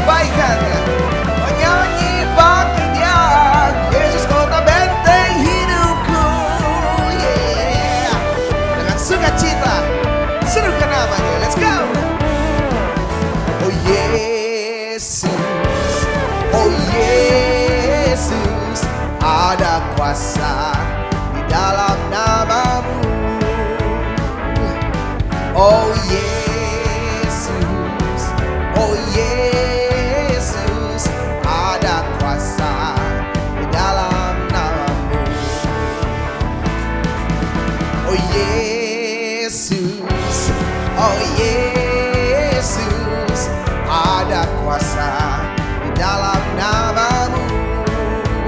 kebaikannya, menyanyi bangkitnya Yesus kota benteng hidupku. Yeah. Dengan sukacita serukan namanya. Let's go. Oh Yesus, oh Yesus, ada kuasa di dalam namamu. Oh Yesus, oh Yesus, ada kuasa di dalam namamu. Oh Yesus, oh Yesus, ada kuasa di dalam namamu.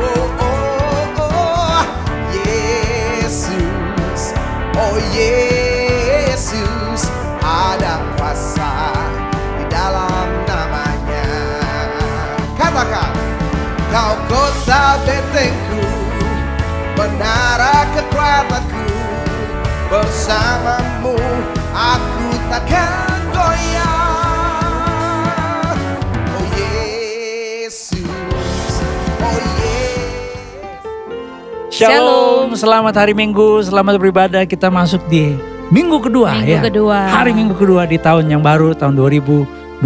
Oh, oh, oh, Yesus, oh Yesus, ada kuasa di dalam namanya. Katakan, kau kota bentengku, menara kekuatanku, bersamamu aku takkan goyah. Oh Yesus, oh Yesus. Shalom, selamat hari Minggu, selamat beribadah. Kita masuk di minggu kedua. Hari Minggu kedua di tahun yang baru, tahun 2022.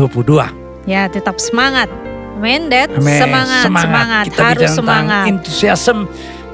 Ya, tetap semangat. Amin, Dad. Amen. Semangat. Kita Harus bicara semangat. tentang entusiasme,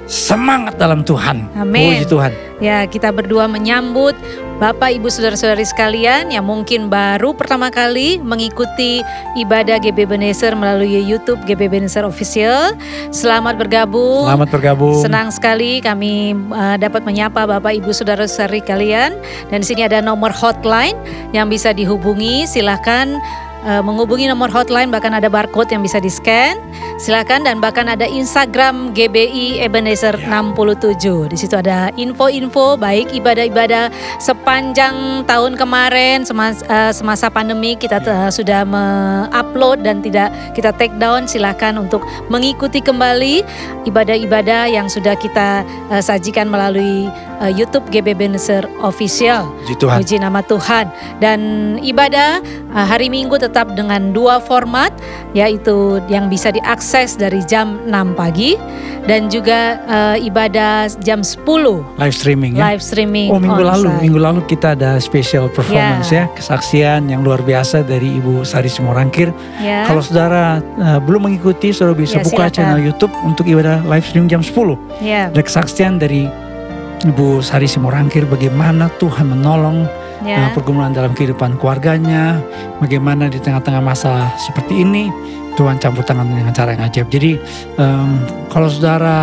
semangat dalam Tuhan. Amin. Puji Tuhan. Ya, kita berdua menyambut Bapak, Ibu, Saudara-saudari sekalian yang mungkin baru pertama kali mengikuti ibadah GB Ebenezer melalui YouTube GB Ebenezer Official. Selamat bergabung. Selamat bergabung. Senang sekali kami dapat menyapa Bapak, Ibu, Saudara-saudari kalian. Dan di sini ada nomor hotline yang bisa dihubungi. Silakan menghubungi nomor hotline, bahkan ada barcode yang bisa di-scan. Silakan, dan bahkan ada Instagram GBI Ebenezer 67. Di situ ada info-info baik ibadah-ibadah sepanjang tahun kemarin semasa pandemi kita sudah me-upload dan tidak kita take down. Silakan untuk mengikuti kembali ibadah-ibadah yang sudah kita sajikan melalui YouTube GB Ebenezer Official. Puji nama Tuhan. Dan ibadah hari Minggu tetap dengan dua format, yaitu yang bisa diakses dari jam 6 pagi dan juga ibadah jam 10 live streaming ya. Live streaming. Oh, minggu lalu kita ada special performance ya, kesaksian yang luar biasa dari Ibu Sari Simorangkir. Ya. Kalau saudara belum mengikuti, saudara bisa buka channel YouTube untuk ibadah live streaming jam 10. Ya. Ada kesaksian dari Ibu Sari Simorangkir bagaimana Tuhan menolong pergumulan dalam kehidupan keluarganya, bagaimana di tengah-tengah masa seperti ini Tuhan campur tangan dengan cara yang ajaib. Jadi kalau saudara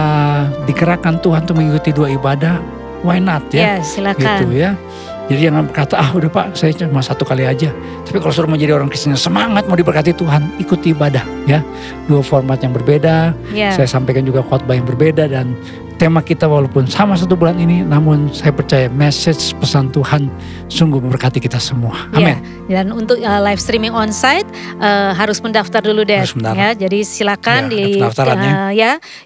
dikerahkan Tuhan untuk mengikuti dua ibadah, why not ya? Ya, silakan. Gitu ya. Jadi jangan berkata, udah Pak, saya cuma satu kali aja. Tapi kalau saudara mau jadi orang Kristen semangat, mau diberkati Tuhan, ikuti ibadah ya. Dua format yang berbeda. Saya sampaikan juga khotbah yang berbeda, dan tema kita walaupun sama satu bulan ini, namun saya percaya message pesan Tuhan sungguh memberkati kita semua. Amin. Ya, dan untuk live streaming onsite harus mendaftar dulu deh. Ya, jadi silakan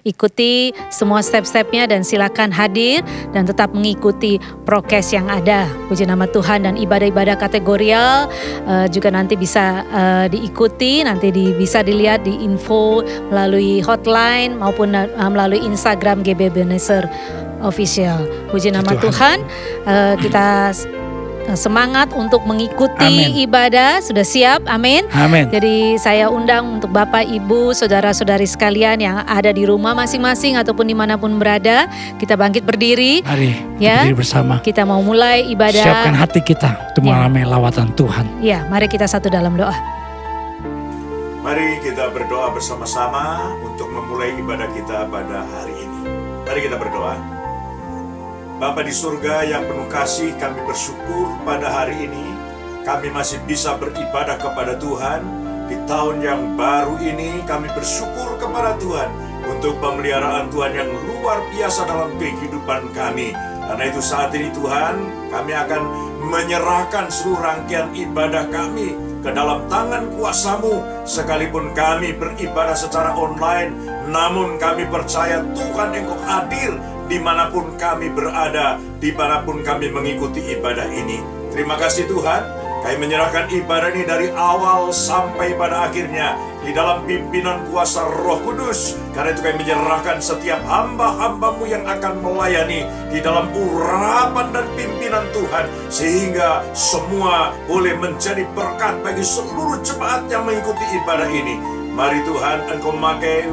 ikuti semua step-stepnya dan silakan hadir dan tetap mengikuti prokes yang ada. Puji nama Tuhan. Dan ibadah-ibadah kategorial juga nanti bisa diikuti, nanti bisa dilihat di info melalui hotline maupun melalui Instagram GB Ebenezer Official. Puji nama Tuhan. Kita semangat untuk mengikuti ibadah. Sudah siap? Amin. Jadi saya undang untuk Bapak, Ibu, Saudara-saudari sekalian yang ada di rumah masing-masing ataupun dimanapun berada, kita bangkit berdiri. Mari berdiri bersama. Kita mau mulai ibadah. Siapkan hati kita untuk mengalami lawatan Tuhan. Ya, mari kita satu dalam doa. Mari kita berdoa bersama-sama untuk memulai ibadah kita pada hari ini. Mari kita berdoa. Bapa di surga yang penuh kasih, kami bersyukur pada hari ini kami masih bisa beribadah kepada Tuhan. Di tahun yang baru ini kami bersyukur kepada Tuhan untuk pemeliharaan Tuhan yang luar biasa dalam kehidupan kami. Karena itu saat ini Tuhan, kami akan menyerahkan seluruh rangkaian ibadah kami ke dalam tangan kuasa-Mu. Sekalipun kami beribadah secara online, namun kami percaya Tuhan Engkau hadir dimanapun kami berada, dimanapun kami mengikuti ibadah ini. Terima kasih Tuhan, Kami menyerahkan ibadah ini dari awal sampai pada akhirnya di dalam pimpinan kuasa Roh Kudus. Karena itu kami menyerahkan setiap hamba-hambamu yang akan melayani di dalam urapan dan pimpinan Tuhan, sehingga semua boleh menjadi berkat bagi seluruh jemaat yang mengikuti ibadah ini. Mari Tuhan, Engkau memakai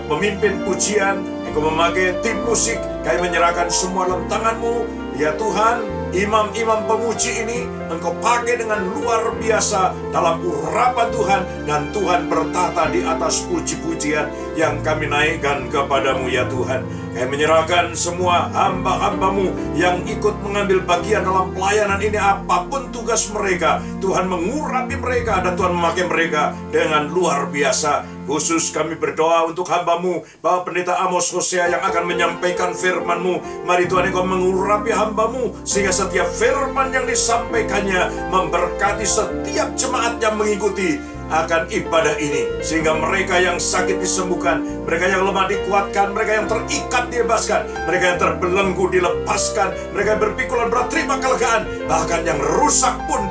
pemimpin pujian, Engkau memakai tim musik. Kami menyerahkan semua dalam tangan-Mu. Ya Tuhan, imam-imam pemuji ini Engkau pakai dengan luar biasa dalam urapan Tuhan, dan Tuhan bertata di atas puji-pujian yang kami naikkan kepadamu ya Tuhan. Kami menyerahkan semua hamba-hambamu yang ikut mengambil bagian dalam pelayanan ini, apapun tugas mereka, Tuhan mengurapi mereka dan Tuhan memakai mereka dengan luar biasa. Khusus kami berdoa untuk hamba-Mu, Bapak Pendeta Amos Hosea yang akan menyampaikan firman-Mu. Mari Tuhan Engkau mengurapi hamba-Mu, sehingga setiap firman yang disampaikannya memberkati setiap jemaat yang mengikuti akan ibadah ini, sehingga mereka yang sakit disembuhkan, mereka yang lemah dikuatkan, mereka yang terikat dibebaskan, mereka yang terbelenggu dilepaskan, mereka yang berpikul dan berterima kelegaan, bahkan yang rusak pun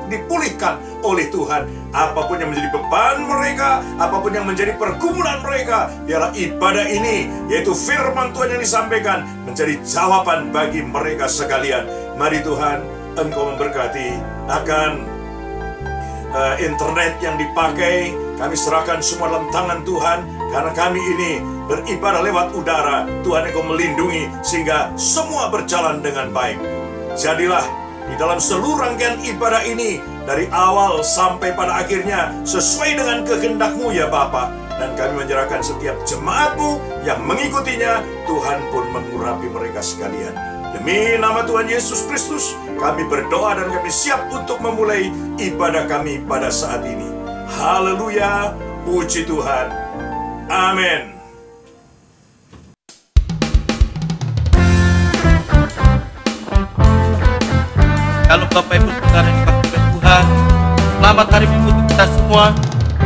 dipulihkan oleh Tuhan. Apapun yang menjadi beban mereka, apapun yang menjadi pergumulan mereka, biarlah ibadah ini, yaitu firman Tuhan yang disampaikan, menjadi jawaban bagi mereka sekalian. Mari Tuhan, Engkau memberkati akan internet yang dipakai. Kami serahkan semua dalam tangan Tuhan, karena kami ini beribadah lewat udara. Tuhan Engkau melindungi sehingga semua berjalan dengan baik. Jadilah di dalam seluruh rangkaian ibadah ini, dari awal sampai pada akhirnya sesuai dengan kehendak-Mu ya Bapa. Dan kami menyerahkan setiap jemaat-Mu yang mengikutinya, Tuhan pun mengurapi mereka sekalian. Demi nama Tuhan Yesus Kristus, kami berdoa dan kami siap untuk memulai ibadah kami pada saat ini. Haleluya, puji Tuhan. Amin. Kalau Bapak Ibu Saudara yang dikasihi Tuhan, selamat hari Minggu untuk kita semua.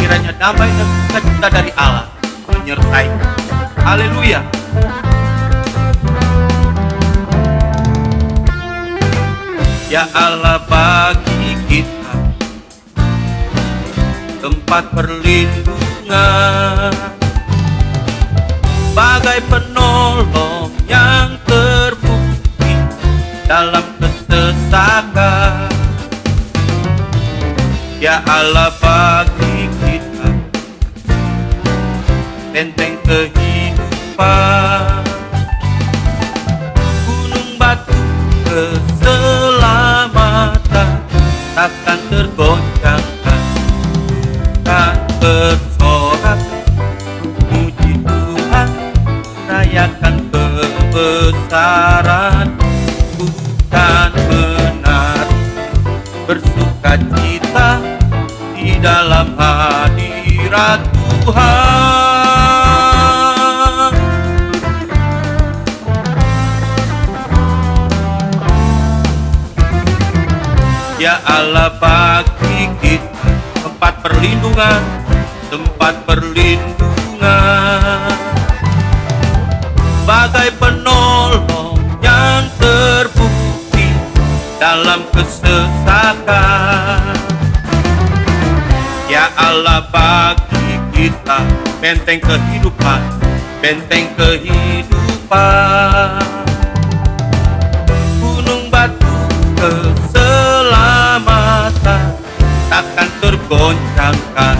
Kiranya damai dan sukacita dari Allah menyertai kita. Haleluya. Ya Allah, bagi kita tempat perlindungan, bagai penolong yang terbukti dalam kesesakan. Ya Allah, bagi kita benteng kehidupan, gunung batu keselamatan, takkan tergoncangkan, tak bersorak. Puji Tuhan, rayakan kebesaran, bukan menari, bersuka cita di dalam hadirat Tuhan. Ya Allah, bagi kita tempat perlindungan, tempat perlindungan, bagai penolong yang terbukti dalam kesesakan. Ya Allah, bagi kita benteng kehidupan, benteng kehidupan, gunung batu keselamatan, takkan tergoncangkan,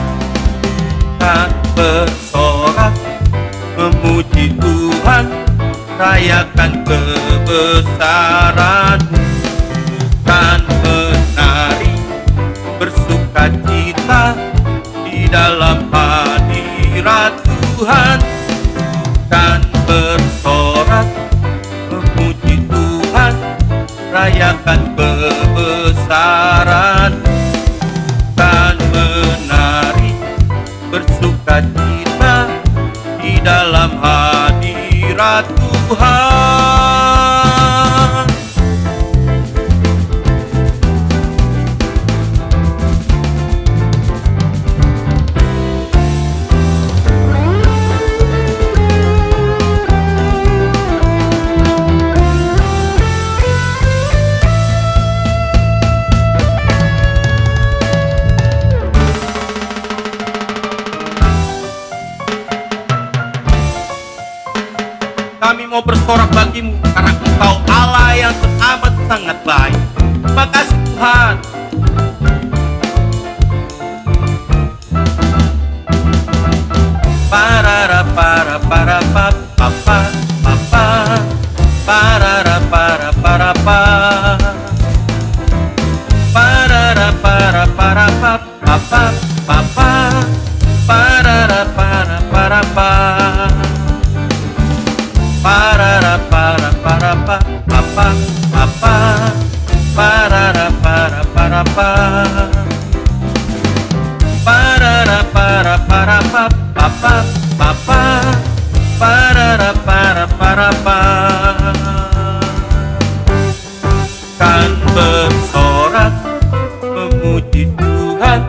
tak bersorak. Memuji Tuhan, rayakan kebesaran, bukan menari, bersuka cita di dalam hadirat Tuhan, bukan bersorak. Memuji Tuhan, rayakan kebesaran, bukan menari, bersuka cita di dalam hadirat Tuhan. mau bersorak bagimu, karena Engkau Allah yang teramat sangat baik. Terima kasih Tuhan. Parara para para pa pa pa pa pa, parara para para pa, parara para para pa pa pa pa pa, parara para para pa, parara para para pa pa pa pa pa, parara para para pa, parara para para pa pa pa pa, parara para pa. Kan bersorak memuji Tuhan,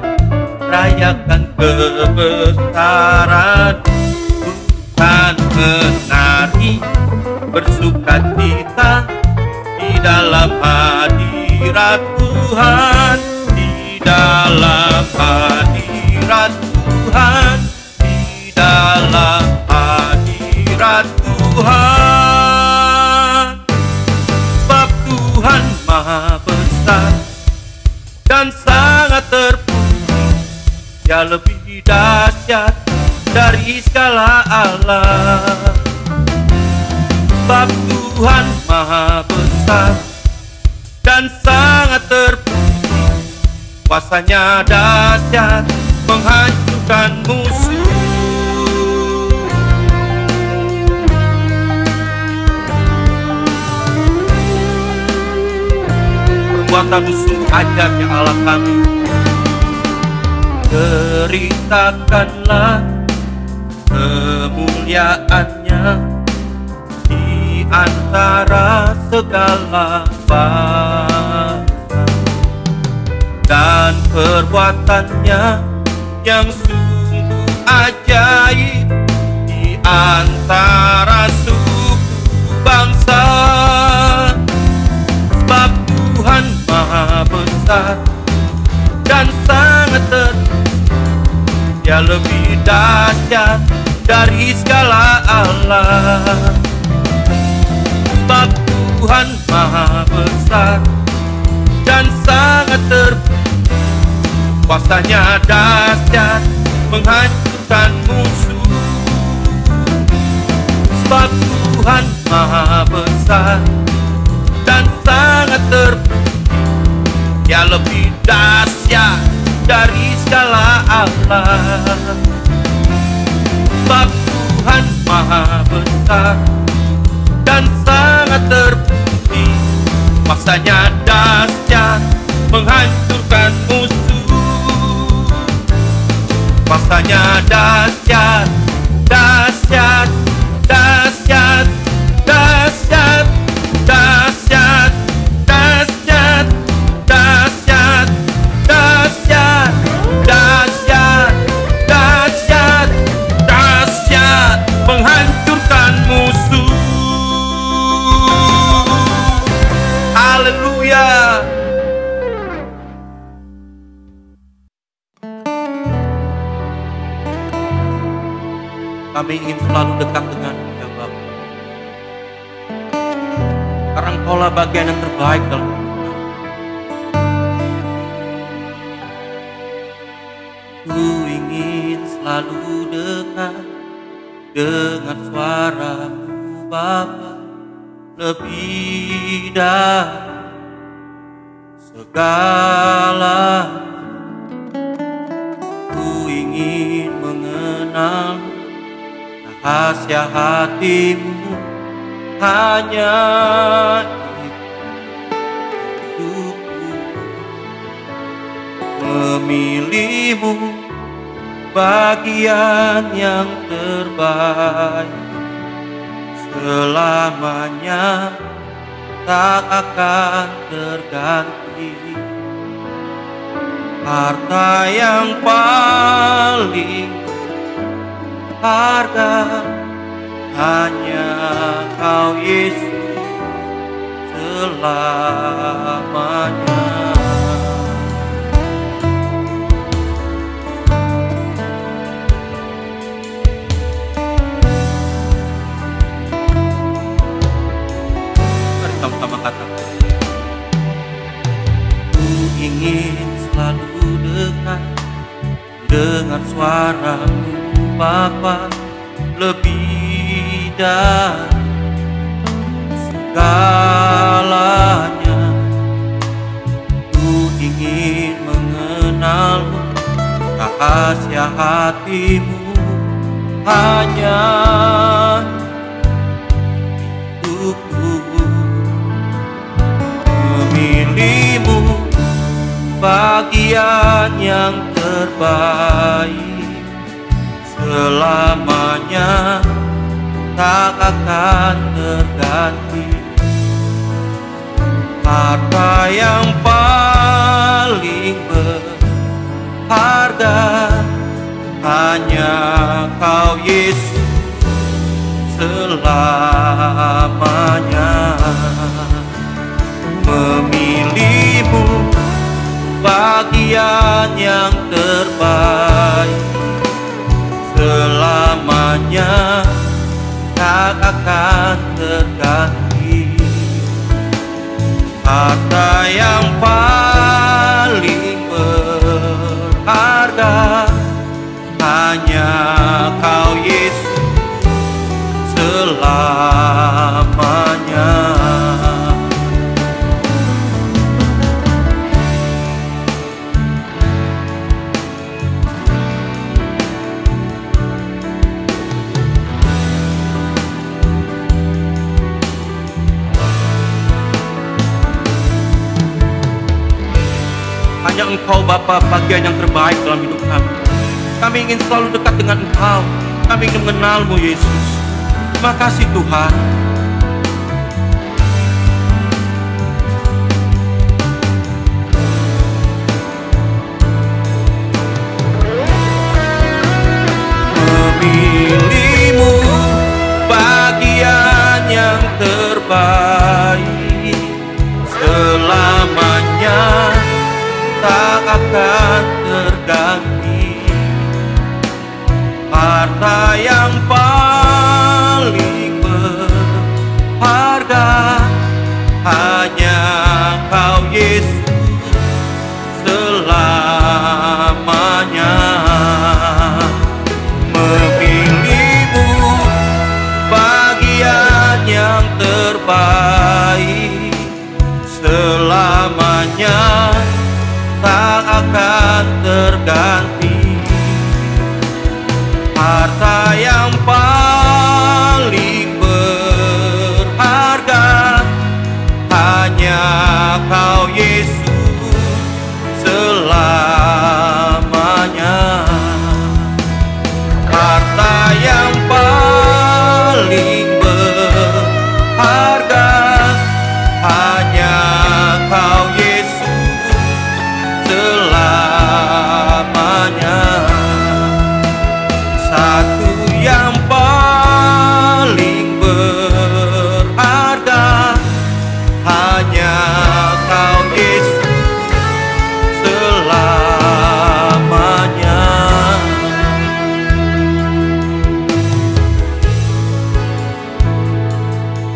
rayakan kebesaran, bukan menari bersukacita di dalam hadirat Tuhan, di dalam hadirat Tuhan, di dalam hadirat Tuhan. Sebab Tuhan Maha Besar dan sangat terpuji, Dia lebih dahsyat dari segala Allah. Sebab Tuhan Maha Besar dan sangat terpuji, kuasanya dahsyat menghancurkan musuh. Perbuatanmu sungguh ajaib ya Allah kami. Ceritakanlah kemuliaannya di antara segala bangsa, dan perbuatannya yang sungguh ajaib di antara suku bangsa. Sebab Tuhan Maha Besar dan sangat terpuji, Dia lebih dahsyat dari segala Allah. Sebab Tuhan Maha Besar dan sangat terpuji, kuasanya dahsyat menghancurkan musuh. Sebab Tuhan Maha Besar dan sangat terpuji, Dia lebih dahsyat dari segala Allah. Sebab Tuhan Maha Besar dan sangat terpuji, kuasanya dahsyat menghancurkan musuh. Kuasanya dahsyat, dahsyat, dahsyat, dahsyat, dahsyat, dahsyat, dahsyat, dahsyat, dahsyat, dahsyat, dahsyat, menghancurkan musuh. Haleluya. Kami ingin selalu dekat dengan-Mu ya Bapa, karena Engkaulah bagian yang terbaik dalam hidup kami. Ku ingin selalu dekat dengan suara-Mu Bapa, lebih dari segala. Ku ingin mengenal rahasia hati-Mu, hanya hidupku memilih-Mu bagian yang terbaik. Selamanya tak akan terganti. Harta yang paling harga hanya Kau Yesus selamanya. ingin selalu dekat dengan suara-Mu Bapa, lebih dari segalanya. Ku ingin mengenal-Mu, rahasia hati-Mu hanya untukku. Memilih-Mu bagian yang terbaik, selamanya tak akan terganti. Harta yang paling berharga hanya Kau Yesus, selamanya. Memilih-Mu bagian yang terbaik, selamanya tak akan terganti. Harta yang paling berharga hanya Kau Yesus, selamanya. Hanya Engkau Bapa bagian yang terbaik dalam hidup kami. Kami ingin selalu dekat dengan Engkau. Kami ingin mengenal-Mu Yesus. Terima kasih Tuhan. Memilih-Mu bagian yang terbaik, selamanya tak akan terganti. Harta yang paling berharga hanya Kau Yesus, selamanya. Memilih-Mu bagian yang terbaik, selamanya tak akan terganti. Harta yang paling berharga hanya Kau Yesus, selamanya. Harta yang paling berharga hanya Kau Yesus, selamanya. Satu yang paling berharga hanya Kau Yesus, selamanya.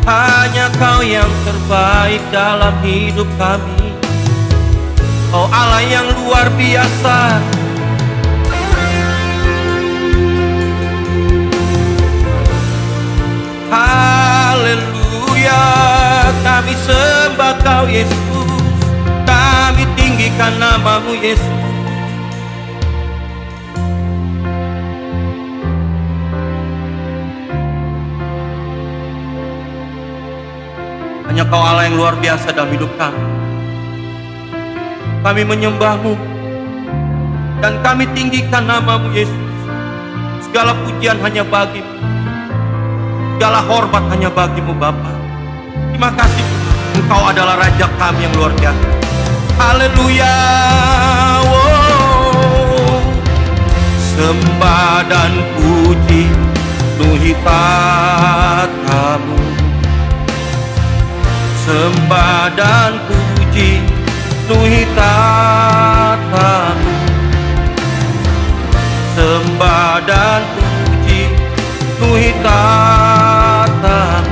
Hanya Kau yang terbaik dalam hidup kami. Oh Allah yang luar biasa, haleluya. Kami sembah Kau Yesus, kami tinggikan nama-Mu Yesus. Hanya Kau Allah yang luar biasa dalam hidup kami. Kami menyembah-Mu dan kami tinggikan nama-Mu Yesus. Segala pujian hanya bagi-Mu, segala hormat hanya bagi-Mu Bapa. Terima kasih, Engkau adalah Raja kami yang luar biasa. Haleluya. Sembah dan puji penuhi tatamu. Sembah dan puji penuhi tatamu. Sembah dan puji penuhi tatamu.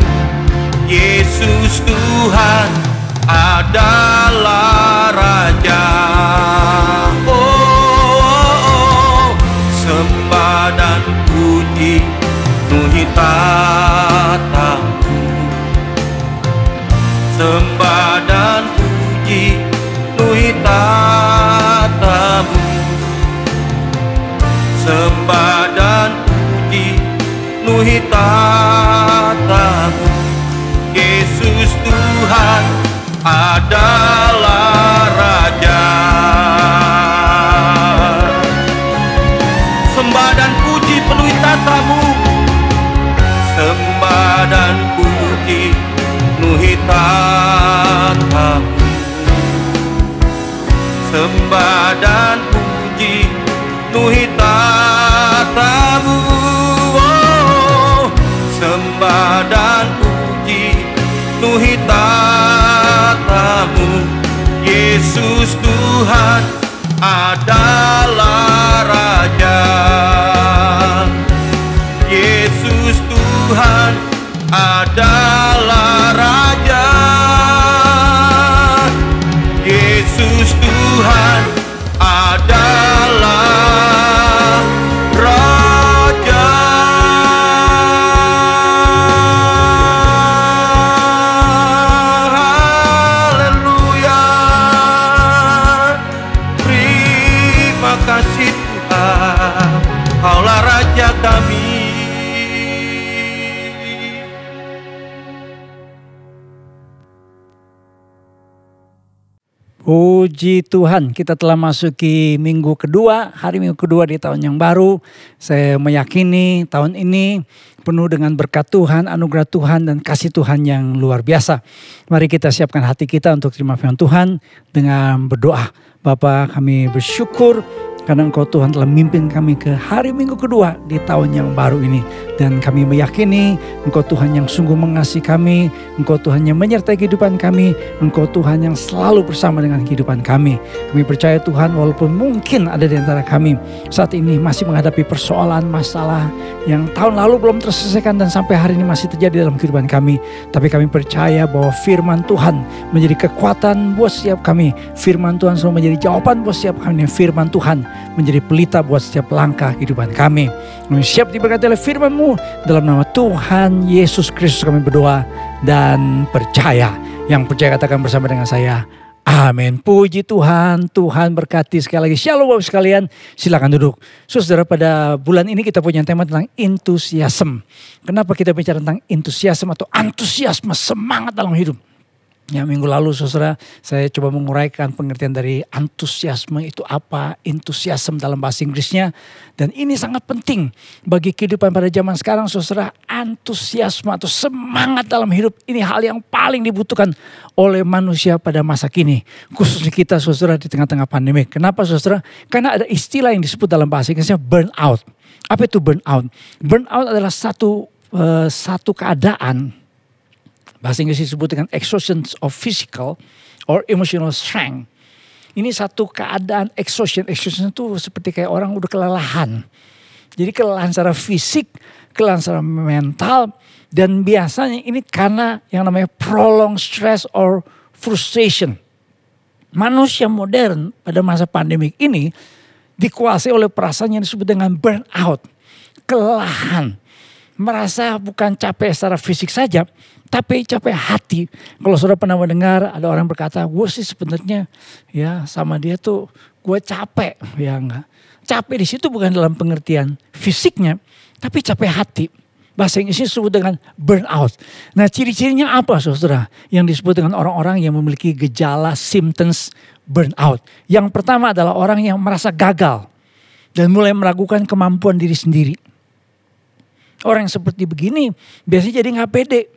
Yesus Tuhan adalah Raja. tatamu. Sembah dan puji penuhi tatamu. Yesus Tuhan adalah Raja. Sembah dan puji penuhi tatamu. Sembah dan puji penuhi tatamu. Sembah dan puji penuhi tatamu. Oh, sembah dan puji penuhi tatamu. Yesus Tuhan adalah Raja. Yesus Tuhan adalah Raja. Yesus Tuhan adalah Raja. Haleluya. Terima kasih Tuhan, Kaulah Raja kami. Puji Tuhan, kita telah masuki minggu kedua, hari minggu kedua di tahun yang baru. Saya meyakini tahun ini penuh dengan berkat Tuhan, anugerah Tuhan, dan kasih Tuhan yang luar biasa. Mari kita siapkan hati kita untuk terima firman Tuhan dengan berdoa. Bapa, kami bersyukur karena Engkau Tuhan telah memimpin kami ke hari minggu kedua di tahun yang baru ini. Dan kami meyakini Engkau Tuhan yang sungguh mengasihi kami, Engkau Tuhan yang menyertai kehidupan kami, Engkau Tuhan yang selalu bersama dengan kehidupan kami. Kami percaya Tuhan, walaupun mungkin ada di antara kami saat ini masih menghadapi persoalan, masalah yang tahun lalu belum terselesaikan dan sampai hari ini masih terjadi dalam kehidupan kami. Tapi kami percaya bahwa firman Tuhan menjadi kekuatan buat setiap kami. Firman Tuhan selalu menjadi jawaban buat setiap kami. Firman Tuhan menjadi pelita buat setiap langkah kehidupan kami. Kami siap diberkati oleh firman-Mu. Dalam nama Tuhan Yesus Kristus kami berdoa dan percaya. Yang percaya katakan bersama dengan saya, amin. Puji Tuhan, Tuhan berkati sekali lagi. Shalom Bapak sekalian, silakan duduk. Saudara, pada bulan ini kita punya tema tentang entusiasme. Kenapa kita bicara tentang entusiasme atau antusiasme, semangat dalam hidup? Ya, minggu lalu saudara, saya coba menguraikan pengertian dari antusiasme itu apa, entusiasme dalam bahasa Inggrisnya. Dan ini sangat penting bagi kehidupan pada zaman sekarang saudara. Antusiasme atau semangat dalam hidup ini hal yang paling dibutuhkan oleh manusia pada masa kini. Khususnya kita saudara di tengah-tengah pandemi. Kenapa saudara? Karena ada istilah yang disebut dalam bahasa Inggrisnya burnout. Apa itu burnout? Burnout adalah satu keadaan, bahasa Inggris disebut dengan exhaustion of physical or emotional strength. Ini satu keadaan exhaustion. Exhaustion itu seperti kayak orang udah kelelahan. Jadi kelelahan secara fisik, kelelahan secara mental. Dan biasanya ini karena yang namanya prolonged stress or frustration. Manusia modern pada masa pandemik ini dikuasai oleh perasaan yang disebut dengan burnout. Kelelahan. Merasa bukan capek secara fisik saja, tapi capek hati. Kalau saudara pernah mendengar ada orang berkata, gue sih sebenarnya ya sama dia tuh gue capek. Ya enggak. Capek di situ bukan dalam pengertian fisiknya, tapi capek hati. Bahasa Inggrisnya disebut dengan burnout. Nah, ciri-cirinya apa saudara? Yang disebut dengan orang-orang yang memiliki gejala symptoms burnout. Yang pertama adalah orang yang merasa gagal dan mulai meragukan kemampuan diri sendiri. Orang yang seperti begini biasanya jadi gak pede.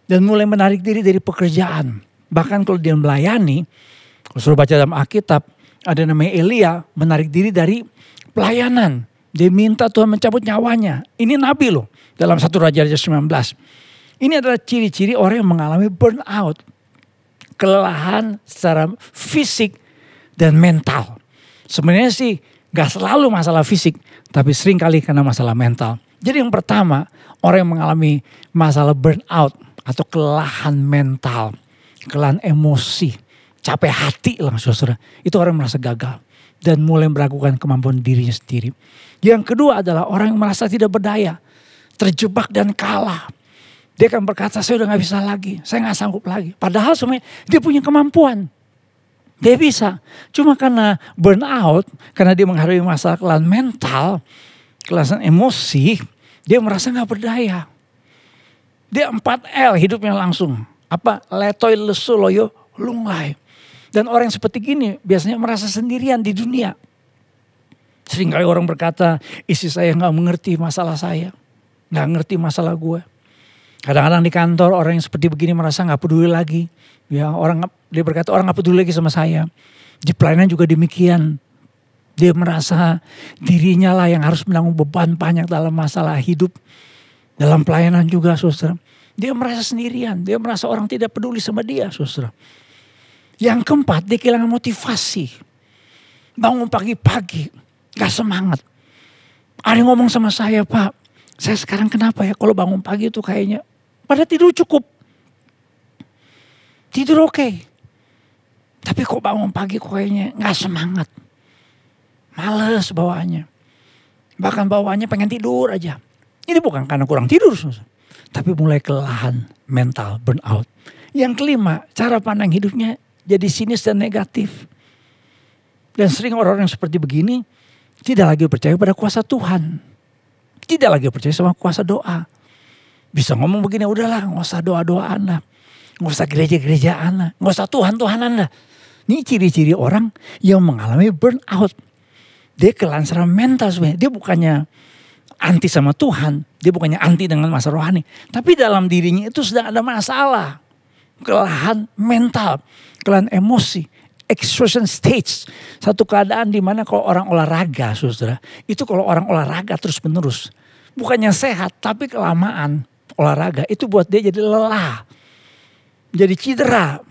Dan mulai menarik diri dari pekerjaan. Bahkan kalau dia melayani, kalau suruh baca dalam Alkitab, ada namanya Elia menarik diri dari pelayanan. Dia minta Tuhan mencabut nyawanya. Ini nabi loh, dalam 1 Raja-Raja 19. Ini adalah ciri-ciri orang yang mengalami burnout. Kelelahan secara fisik dan mental. Sebenarnya sih gak selalu masalah fisik, tapi sering kali karena masalah mental. Jadi yang pertama, orang yang mengalami masalah burnout atau kelelahan mental, kelelahan emosi, capek hati lah saudara. Itu orang yang merasa gagal dan mulai meragukan kemampuan dirinya sendiri. Yang kedua adalah orang yang merasa tidak berdaya, terjebak dan kalah. Dia akan berkata, saya udah gak bisa lagi, saya gak sanggup lagi. Padahal sebenarnya dia punya kemampuan. Dia bisa. Cuma karena burnout, karena dia menghadapi masalah kelelahan mental, kelelahan emosi, dia merasa gak berdaya. Dia 4L hidupnya langsung. Letoy, lesu, loyo, lunglai. Dan orang yang seperti gini biasanya merasa sendirian di dunia. Seringkali orang berkata, istri saya gak mengerti masalah saya. Gak ngerti masalah gue. Kadang-kadang di kantor orang yang seperti begini merasa gak peduli lagi. Ya, dia berkata orang gak peduli lagi sama saya. Di pelayanan juga demikian. Dia merasa dirinya lah yang harus menanggung beban banyak dalam masalah hidup. Dalam pelayanan juga, saudara. Dia merasa sendirian. Dia merasa orang tidak peduli sama dia, saudara. Yang keempat, dia kehilangan motivasi. Bangun pagi-pagi, gak semangat. Ada yang ngomong sama saya, Pak, saya sekarang kenapa ya kalau bangun pagi itu kayaknya pada tidur cukup. Tidur oke. Tapi kok bangun pagi kok kayaknya gak semangat. Males bawaannya. Bahkan bawaannya pengen tidur aja. Ini bukan karena kurang tidur, tapi mulai kelelahan mental, burnout. Yang kelima, cara pandang hidupnya jadi sinis dan negatif. Dan sering orang-orang yang seperti begini tidak lagi percaya pada kuasa Tuhan. Tidak lagi percaya sama kuasa doa. Bisa ngomong begini, udahlah gak usah doa-doaan lah. Gak usah gereja-gerejaan lah. Gak usah Tuhan-Tuhanan lah. Ini ciri-ciri orang yang mengalami burnout. Dia kelelahan secara mental sebenarnya. Dia bukannya anti sama Tuhan. Dia bukannya anti dengan masalah rohani. Tapi dalam dirinya itu sedang ada masalah. Kelelahan mental. Kelelahan emosi. Exhaustion stage. Satu keadaan di mana kalau orang olahraga, saudara. Itu kalau orang olahraga terus menerus. Bukannya sehat, tapi kelamaan olahraga. Itu buat dia jadi lelah. Jadi cedera.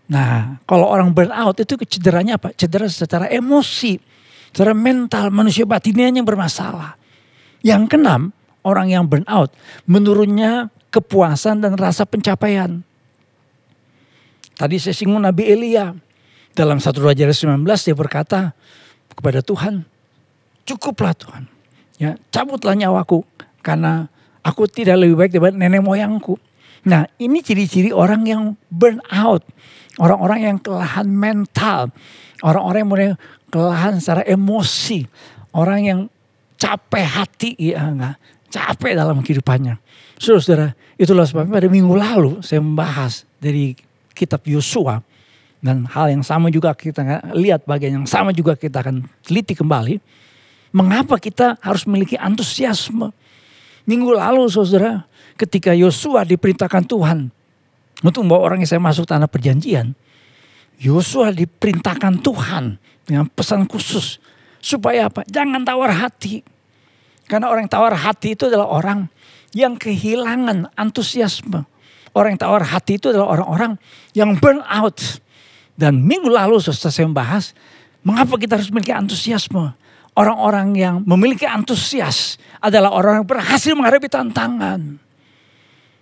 Nah, kalau orang burnout itu cederanya apa? Cedera secara emosi. Secara mental, manusia batinnya yang bermasalah. Yang keenam, orang yang burnout, menurunnya kepuasan dan rasa pencapaian. Tadi saya singgung Nabi Elia. Dalam 1 Raja 19 dia berkata kepada Tuhan, cukuplah Tuhan. Ya, cabutlah nyawaku karena aku tidak lebih baik daripada nenek moyangku. Nah, ini ciri-ciri orang yang burnout. Orang-orang yang kelelahan mental. Orang-orang yang mulai kelelahan secara emosi. Orang yang capek hati, ya enggak, capek dalam kehidupannya. Saudara, itulah sebabnya pada minggu lalu saya membahas dari kitab Yosua. Dan hal yang sama juga kita lihat, bagian yang sama juga kita akan teliti kembali. Mengapa kita harus memiliki antusiasme? Minggu lalu saudara, ketika Yosua diperintahkan Tuhan untuk membawa orang Israel masuk tanah perjanjian. Yosua diperintahkan Tuhan dengan pesan khusus. Supaya apa? Jangan tawar hati. Karena orang yang tawar hati itu adalah orang yang kehilangan antusiasme. Orang yang tawar hati itu adalah orang-orang yang burn out. Dan minggu lalu saya membahas mengapa kita harus memiliki antusiasme. Orang-orang yang memiliki antusias adalah orang yang berhasil menghadapi tantangan.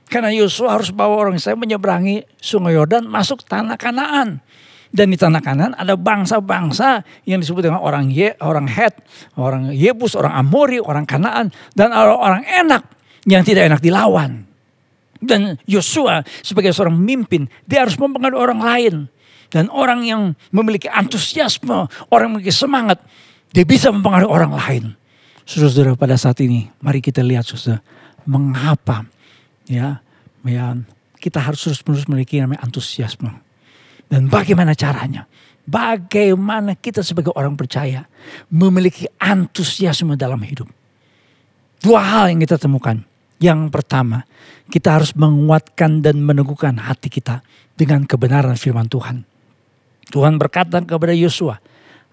Karena Yosua harus bawa orang Israel menyeberangi sungai Yordan masuk tanah Kanaan. Dan di tanah Kanaan ada bangsa-bangsa yang disebut dengan orang Het, orang Yebus, orang Amori, orang Kanaan. Dan orang enak yang tidak enak dilawan. Dan Yosua sebagai seorang pemimpin, dia harus mempengaruhi orang lain. Dan orang yang memiliki antusiasme, orang yang memiliki semangat, dia bisa mempengaruhi orang lain. Saudara-saudara, pada saat ini, mari kita lihat saudara, mengapa ya kita harus terus-menerus memiliki namanya antusiasme. Dan bagaimana caranya? Bagaimana kita sebagai orang percaya memiliki antusiasme dalam hidup? Dua hal yang kita temukan. Yang pertama, kita harus menguatkan dan meneguhkan hati kita dengan kebenaran firman Tuhan. Tuhan berkata kepada Yosua,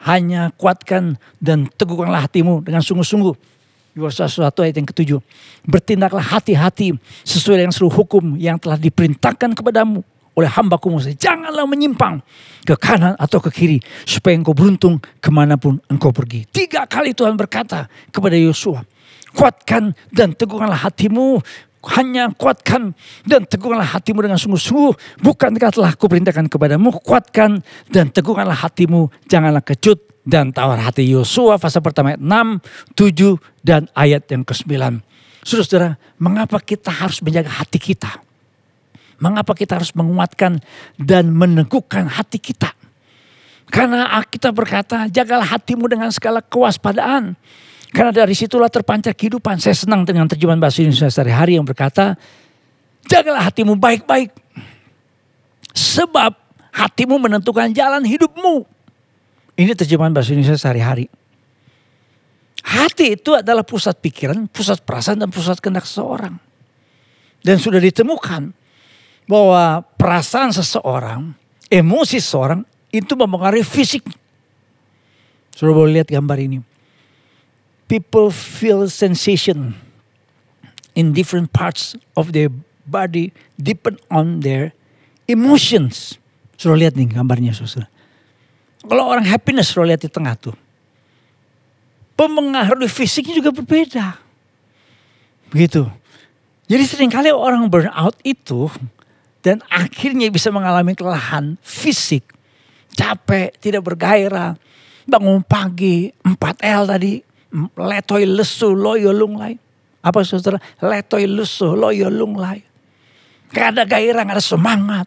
hanya kuatkan dan teguhkanlah hatimu dengan sungguh-sungguh. Yosua 1 ayat yang ke-7. Bertindaklah hati-hati sesuai dengan seluruh hukum yang telah diperintahkan kepadamu oleh hambaku Musa. Janganlah menyimpang ke kanan atau ke kiri supaya engkau beruntung kemanapun engkau pergi. 3 kali Tuhan berkata kepada Yosua, kuatkan dan teguhkanlah hatimu. Hanya kuatkan dan teguhkanlah hatimu dengan sungguh-sungguh. Bukankah telah kuperintahkan kepadamu, kuatkan dan teguhkanlah hatimu. Janganlah kecut dan tawar hati. Yosua pasal pertama ayat 6, 7 dan ayat yang ke-9. Saudara-saudara, mengapa kita harus menjaga hati kita? Mengapa kita harus menguatkan dan meneguhkan hati kita? Karena kita berkata, jagalah hatimu dengan segala kewaspadaan. Karena dari situlah terpancar kehidupan. Saya senang dengan terjemahan bahasa Indonesia sehari-hari yang berkata, jagalah hatimu baik-baik. Sebab hatimu menentukan jalan hidupmu. Ini terjemahan bahasa Indonesia sehari-hari. Hati itu adalah pusat pikiran, pusat perasaan, dan pusat kehendak seseorang. Dan sudah ditemukan bahwa perasaan seseorang, emosi seseorang itu mempengaruhi fisik. Sudah boleh lihat gambar ini. People feel sensation in different parts of their body depend on their emotions. Sudah lihat nih gambarnya, saudara. Kalau orang happiness, sudah lihat di tengah tuh. Pemengaruh fisiknya juga berbeda. Begitu. Jadi seringkali orang burnout itu dan akhirnya bisa mengalami kelelahan fisik. Capek, tidak bergairah. Bangun pagi, 4L tadi. Letoi lesu, loyo lunglai. Apa saudara? Letoi lesu, loyo lunglai. Gak ada gairah, gak ada semangat.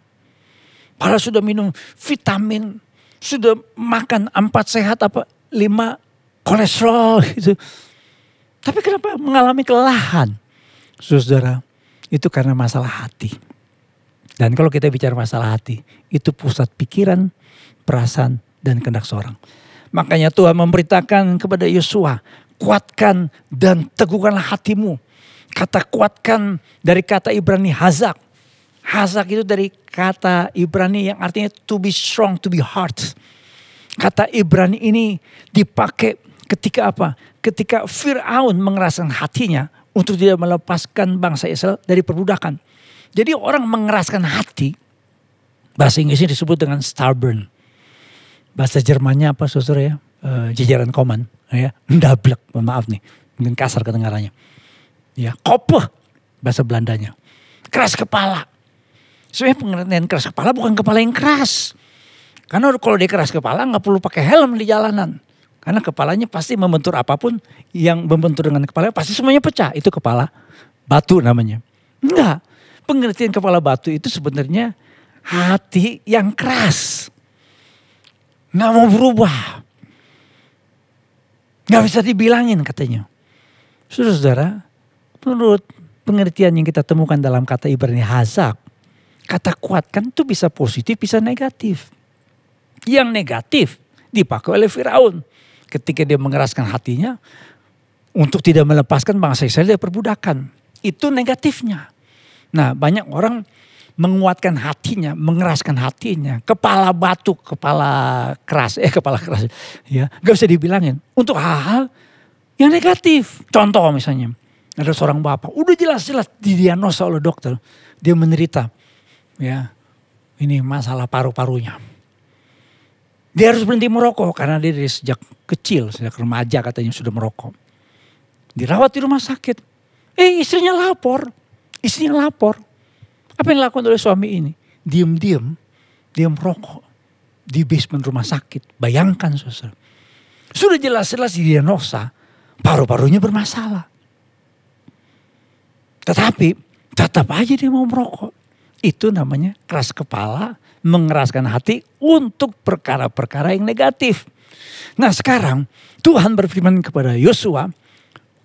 Padahal sudah minum vitamin. Sudah makan 4 sehat, 5 kolesterol gitu. Tapi kenapa mengalami kelelahan? Saudara, itu karena masalah hati. Dan kalau kita bicara masalah hati, itu pusat pikiran, perasaan, dan kehendak seorang. Makanya Tuhan memberitakan kepada Yosua, kuatkan dan teguhkanlah hatimu. Kata kuatkan dari kata Ibrani hazak. Hazak itu dari kata Ibrani yang artinya to be strong, to be hard. Kata Ibrani ini dipakai ketika apa? Ketika Fir'aun mengeraskan hatinya untuk tidak melepaskan bangsa Israel dari perbudakan. Jadi orang mengeraskan hati, bahasa Inggrisnya disebut dengan stubborn. Bahasa Jermannya apa saudara ya? Jajaran koman. Ya. Ndablek, maaf nih. Mungkin kasar kedengarannya. Ya, kopeh bahasa Belandanya. Keras kepala. Sebenarnya pengertian keras kepala bukan kepala yang keras. Karena kalau dia keras kepala gak perlu pakai helm di jalanan. Karena kepalanya pasti membentur apapun yang membentur dengan kepala pasti semuanya pecah. Itu kepala batu namanya. Enggak. Pengertian kepala batu itu sebenarnya hati yang keras. Gak mau berubah. Gak bisa dibilangin katanya. Saudara-saudara, menurut pengertian yang kita temukan dalam kata Ibrani hazak. Kata kuatkan itu bisa positif, bisa negatif. Yang negatif dipakai oleh Firaun. Ketika dia mengeraskan hatinya untuk tidak melepaskan bangsa Israel dari perbudakan. Itu negatifnya. Nah banyak orang menguatkan hatinya, mengeraskan hatinya. Kepala batu, kepala keras. Ya, gak bisa dibilangin. Untuk hal-hal yang negatif. Contoh misalnya, ada seorang bapak. Udah jelas-jelas didiagnosa oleh dokter. Dia menderita. Ya, ini masalah paru-parunya. Dia harus berhenti merokok karena dia dari sejak kecil, sejak remaja katanya sudah merokok. Dirawat di rumah sakit. Istrinya lapor. Apa yang dilakukan oleh suami ini? Diam-diam, dia merokok di basement rumah sakit. Bayangkan saudara. Sudah jelas-jelas didiagnosa, paru-parunya bermasalah. Tetapi tetap aja dia mau merokok. Itu namanya keras kepala, mengeraskan hati untuk perkara-perkara yang negatif. Nah sekarang Tuhan berfirman kepada Yosua,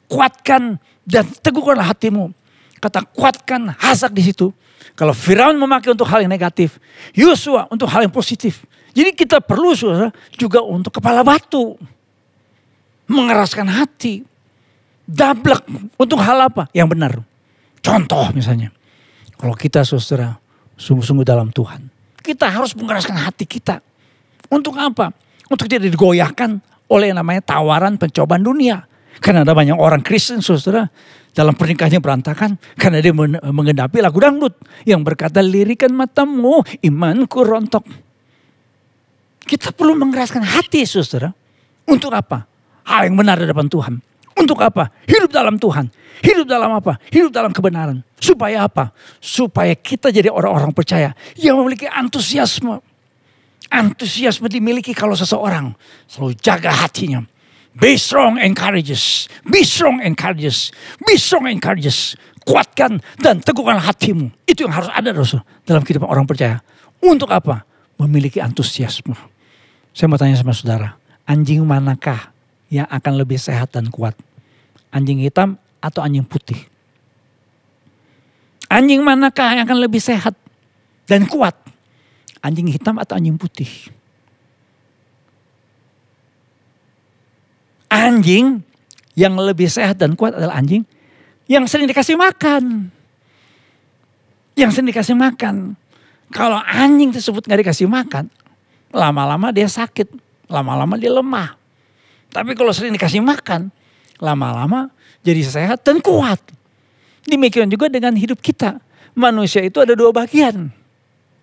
kuatkan dan teguhkanlah hatimu. Kata kuatkan hazak di situ. Kalau Firaun memakai untuk hal yang negatif, Yosua untuk hal yang positif. Jadi kita perlu saudara juga untuk kepala batu. Mengeraskan hati. Dablek untuk hal apa? Yang benar. Contoh misalnya. Kalau kita saudara sungguh-sungguh dalam Tuhan. Kita harus mengeraskan hati kita. Untuk apa? Untuk tidak digoyahkan oleh yang namanya tawaran pencobaan dunia. Karena ada banyak orang Kristen saudara. Dalam pernikahannya berantakan. Karena dia menggenapi lagu dangdut. Yang berkata lirikan matamu imanku rontok. Kita perlu mengeraskan hati saudara. Untuk apa? Hal yang benar di depan Tuhan. Untuk apa? Hidup dalam Tuhan. Hidup dalam apa? Hidup dalam kebenaran. Supaya apa? Supaya kita jadi orang-orang percaya. Yang memiliki antusiasme. Antusiasme dimiliki kalau seseorang selalu jaga hatinya. Be strong and courageous. Be strong and courageous. Be strong and courageous. Kuatkan dan teguhkan hatimu. Itu yang harus ada dalam kehidupan orang percaya. Untuk apa? Memiliki antusiasme. Saya mau tanya sama saudara, anjing manakah yang akan lebih sehat dan kuat? Anjing hitam atau anjing putih? Anjing manakah yang akan lebih sehat dan kuat? Anjing hitam atau anjing putih? Anjing yang lebih sehat dan kuat adalah anjing yang sering dikasih makan. Yang sering dikasih makan. Kalau anjing tersebut gak dikasih makan, lama-lama dia sakit, lama-lama dia lemah. Tapi kalau sering dikasih makan, lama-lama jadi sehat dan kuat. Demikian juga dengan hidup kita. Manusia itu ada dua bagian.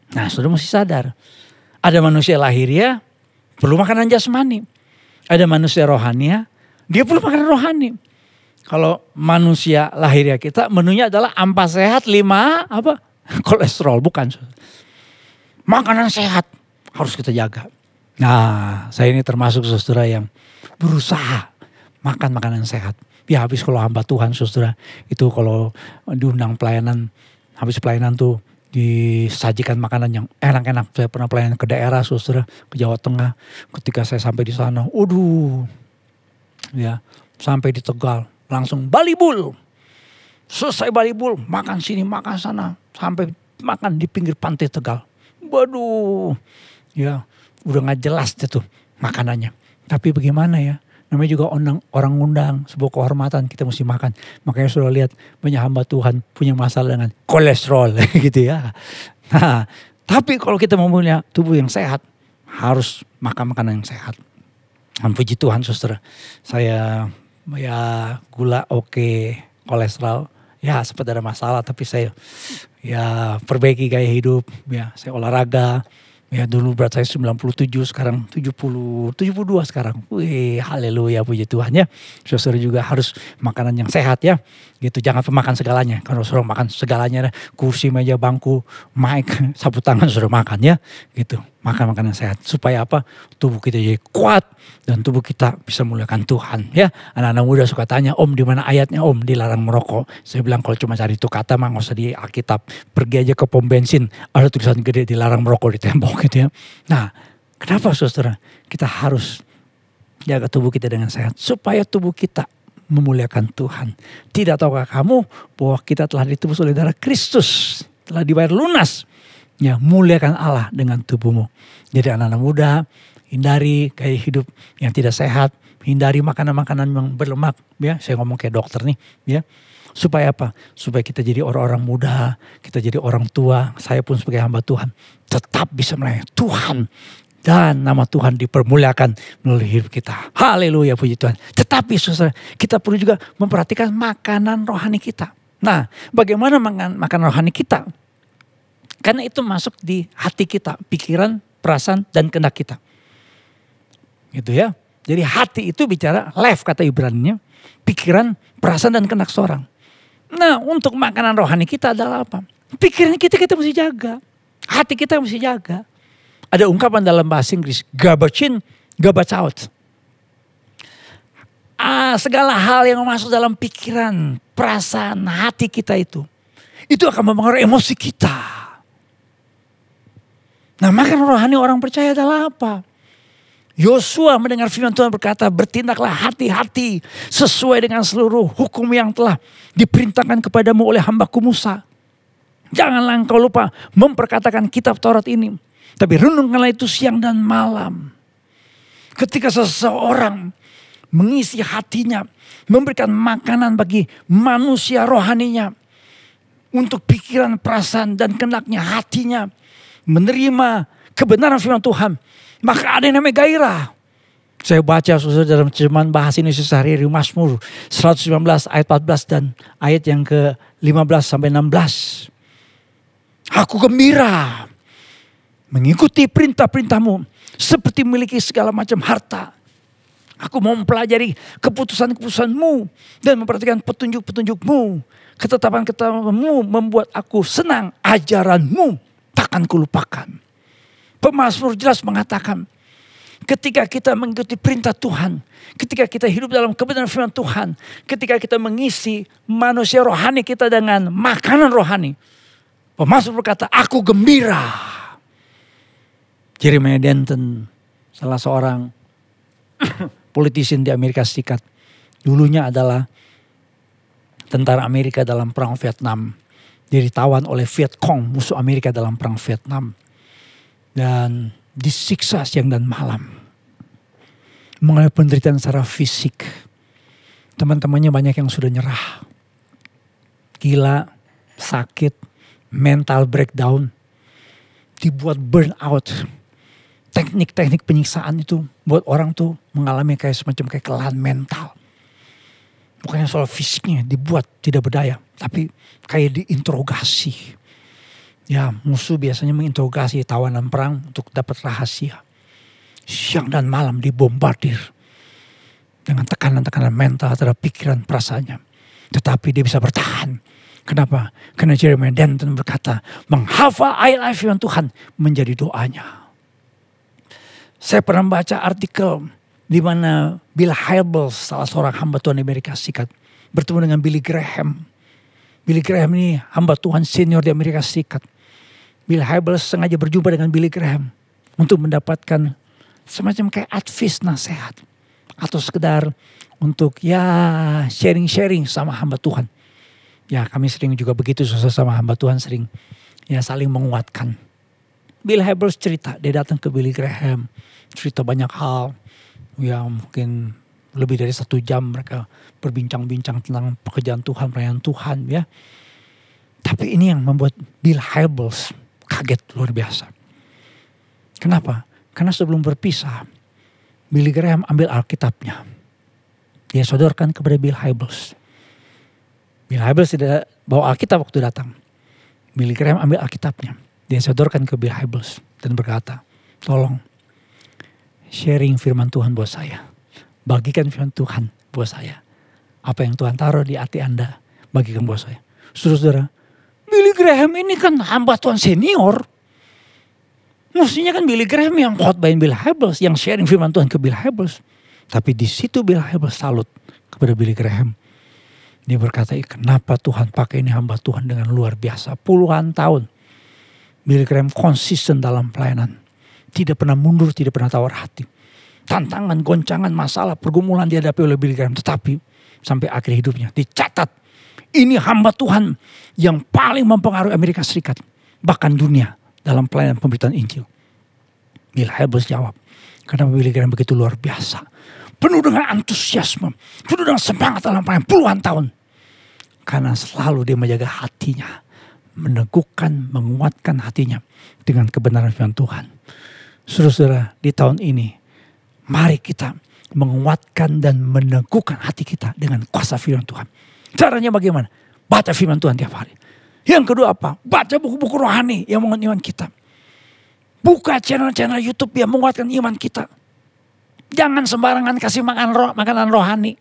Nah, saudara mesti sadar. Ada manusia lahiriah, perlu makanan jasmani. Ada manusia rohania, dia perlu makanan rohani. Kalau manusia lahiriah kita, menunya adalah ampas sehat, 5 kolesterol, bukan. Makanan sehat harus kita jaga. Nah, saya ini termasuk saudara yang berusaha makan makanan sehat. Ya habis kalau hamba Tuhan saudara, itu kalau diundang pelayanan, habis pelayanan tuh disajikan makanan yang enak-enak. Saya pernah pelayanan ke daerah saudara, ke Jawa Tengah. Ketika saya sampai di sana, ya sampai di Tegal, langsung balibul. Selesai balibul, makan sini, makan sana, sampai makan di pinggir pantai Tegal. Waduh, ya udah gak jelas tuh makanannya. Tapi bagaimana ya? Namanya juga orang undang, sebuah kehormatan, kita mesti makan. Makanya sudah lihat banyak hamba Tuhan punya masalah dengan kolesterol gitu ya. Nah, tapi kalau kita mau punya tubuh yang sehat, harus makan makanan yang sehat. Dan puji Tuhan saudara, saya ya gula oke, kolesterol ya sempat ada masalah, tapi saya ya perbaiki gaya hidup, ya saya olahraga. Ya dulu berat saya 97, sekarang 72 sekarang. Wih, haleluya, puji Tuhan ya. Saudara juga harus makanan yang sehat ya. Gitu, jangan pemakan segalanya. Kalau saudara makan segalanya, kursi, meja, bangku, mic, sapu tangan saudara makan ya. Gitu, makan makanan sehat. Supaya apa? Tubuh kita jadi kuat dan tubuh kita bisa memuliakan Tuhan ya. Anak-anak muda suka tanya, Om di mana ayatnya Om dilarang merokok? Saya bilang kalau cuma cari itu kata mah gak usah di Alkitab. Pergi aja ke pom bensin, ada tulisan gede dilarang merokok di tembok gitu ya. Nah, kenapa saudara? Kita harus jaga tubuh kita dengan sehat supaya tubuh kita memuliakan Tuhan. Tidak tahukah kamu bahwa kita telah ditebus oleh darah Kristus, telah dibayar lunas. Ya, muliakan Allah dengan tubuhmu. Jadi anak-anak muda, hindari gaya hidup yang tidak sehat, hindari makanan-makanan yang berlemak. Ya, saya ngomong kayak dokter nih, ya. Supaya apa? Supaya kita jadi orang-orang muda, kita jadi orang tua, saya pun sebagai hamba Tuhan tetap bisa melayani Tuhan. Dan nama Tuhan dipermuliakan melalui hidup kita. Haleluya, puji Tuhan. Tetapi saudara, kita perlu juga memperhatikan makanan rohani kita. Nah, bagaimana makanan rohani kita? Karena itu masuk di hati kita, pikiran, perasaan, dan kehendak kita. Gitu ya. Jadi hati itu bicara life kata Ibrani-nya. Pikiran, perasaan, dan kehendak seorang. Nah, untuk makanan rohani kita adalah apa? Pikiran kita mesti jaga. Hati kita mesti jaga. Ada ungkapan dalam bahasa Inggris, garbage in, garbage out. Segala hal yang masuk dalam pikiran, perasaan, hati kita itu akan mempengaruhi emosi kita. Nah, makanan rohani orang percaya adalah apa? Yosua mendengar firman Tuhan berkata, bertindaklah hati-hati sesuai dengan seluruh hukum yang telah diperintahkan kepadamu oleh hambaku Musa. Janganlah engkau lupa memperkatakan kitab Taurat ini, tapi renungkanlah itu siang dan malam. Ketika seseorang mengisi hatinya, memberikan makanan bagi manusia rohaninya, untuk pikiran, perasaan, dan kehendaknya, hatinya menerima kebenaran firman Tuhan, maka ada yang namanya gairah. Saya baca saudara dalam terjemahan bahasa Indonesia sehari-hari Mazmur 119 ayat 14 dan ayat yang ke-15 sampai 16. Aku gembira mengikuti perintah-perintahmu seperti memiliki segala macam harta. Aku mau mempelajari keputusan-keputusanmu dan memperhatikan petunjuk-petunjukmu. Ketetapan-ketetapanmu membuat aku senang, ajaranmu takkan kulupakan. Pemazmur jelas mengatakan, ketika kita mengikuti perintah Tuhan, ketika kita hidup dalam kebenaran firman Tuhan, ketika kita mengisi manusia rohani kita dengan makanan rohani, pemazmur berkata, aku gembira. Jeremiah Denton salah seorang politician di Amerika Serikat. Dulunya adalah tentara Amerika dalam perang Vietnam. Dia ditawan oleh Viet Cong, musuh Amerika dalam perang Vietnam. Dan disiksa siang dan malam. Mengalami penderitaan secara fisik. Teman-temannya banyak yang sudah nyerah. Gila, sakit, mental breakdown. Dibuat burnout. Teknik-teknik penyiksaan itu buat orang tuh mengalami kayak semacam kayak kelelahan mental. Bukannya soal fisiknya dibuat tidak berdaya, tapi kayak diinterogasi. Ya, musuh biasanya menginterogasi tawanan perang untuk dapat rahasia. Siang dan malam dibombardir dengan tekanan-tekanan mental terhadap pikiran perasaannya. Tetapi dia bisa bertahan. Kenapa? Karena Jeremiah Denton berkata, menghafal ayat-ayat firman Tuhan menjadi doanya. Saya pernah baca artikel di mana Bill Hybels, salah seorang hamba Tuhan di Amerika Serikat, bertemu dengan Billy Graham. Billy Graham ini hamba Tuhan senior di Amerika Serikat. Bill Hybels sengaja berjumpa dengan Billy Graham untuk mendapatkan semacam kayak advice, nasihat. Atau sekedar untuk ya sharing-sharing sama hamba Tuhan. Ya kami sering juga begitu sama hamba Tuhan, sering ya saling menguatkan. Bill Hybels cerita, dia datang ke Billy Graham, cerita banyak hal. Ya mungkin lebih dari 1 jam mereka berbincang-bincang tentang pekerjaan Tuhan, pelayanan Tuhan ya. Tapi ini yang membuat Bill Hybels kaget luar biasa. Kenapa? Karena sebelum berpisah, Billy Graham ambil Alkitabnya. Dia sodorkan kepada Bill Hybels. Bill Hybels tidak bawa Alkitab waktu datang. Billy Graham ambil Alkitabnya. Dia sodorkan ke Bill Hybels dan berkata, tolong sharing firman Tuhan buat saya. Bagikan firman Tuhan buat saya. Apa yang Tuhan taruh di hati Anda, bagikan buat saya. Saudara-saudara, Billy Graham ini kan hamba Tuhan senior. Mestinya kan Billy Graham yang khotbahin Bill Hybels, yang sharing firman Tuhan ke Bill Hybels. Tapi di situ Bill Hybels salut kepada Billy Graham. Dia berkata, kenapa Tuhan pakai ini hamba Tuhan dengan luar biasa. Puluhan tahun Billy Graham konsisten dalam pelayanan. Tidak pernah mundur, tidak pernah tawar hati. Tantangan, goncangan, masalah, pergumulan dihadapi oleh Billy Graham. Tetapi sampai akhir hidupnya dicatat. Ini hamba Tuhan yang paling mempengaruhi Amerika Serikat. Bahkan dunia dalam pelayanan pemberitaan Injil. Bill Hybels jawab. Karena Billy Graham begitu luar biasa. Penuh dengan antusiasme. Penuh dengan semangat dalam pelayanan puluhan tahun. Karena selalu dia menjaga hatinya. Meneguhkan, menguatkan hatinya. Dengan kebenaran firman Tuhan. Saudara-saudara, di tahun ini. Mari kita menguatkan dan meneguhkan hati kita dengan kuasa firman Tuhan. Caranya bagaimana? Baca firman Tuhan tiap hari. Yang kedua apa? Baca buku-buku rohani yang menguatkan iman kita. Buka channel-channel YouTube yang menguatkan iman kita. Jangan sembarangan kasih makanan rohani.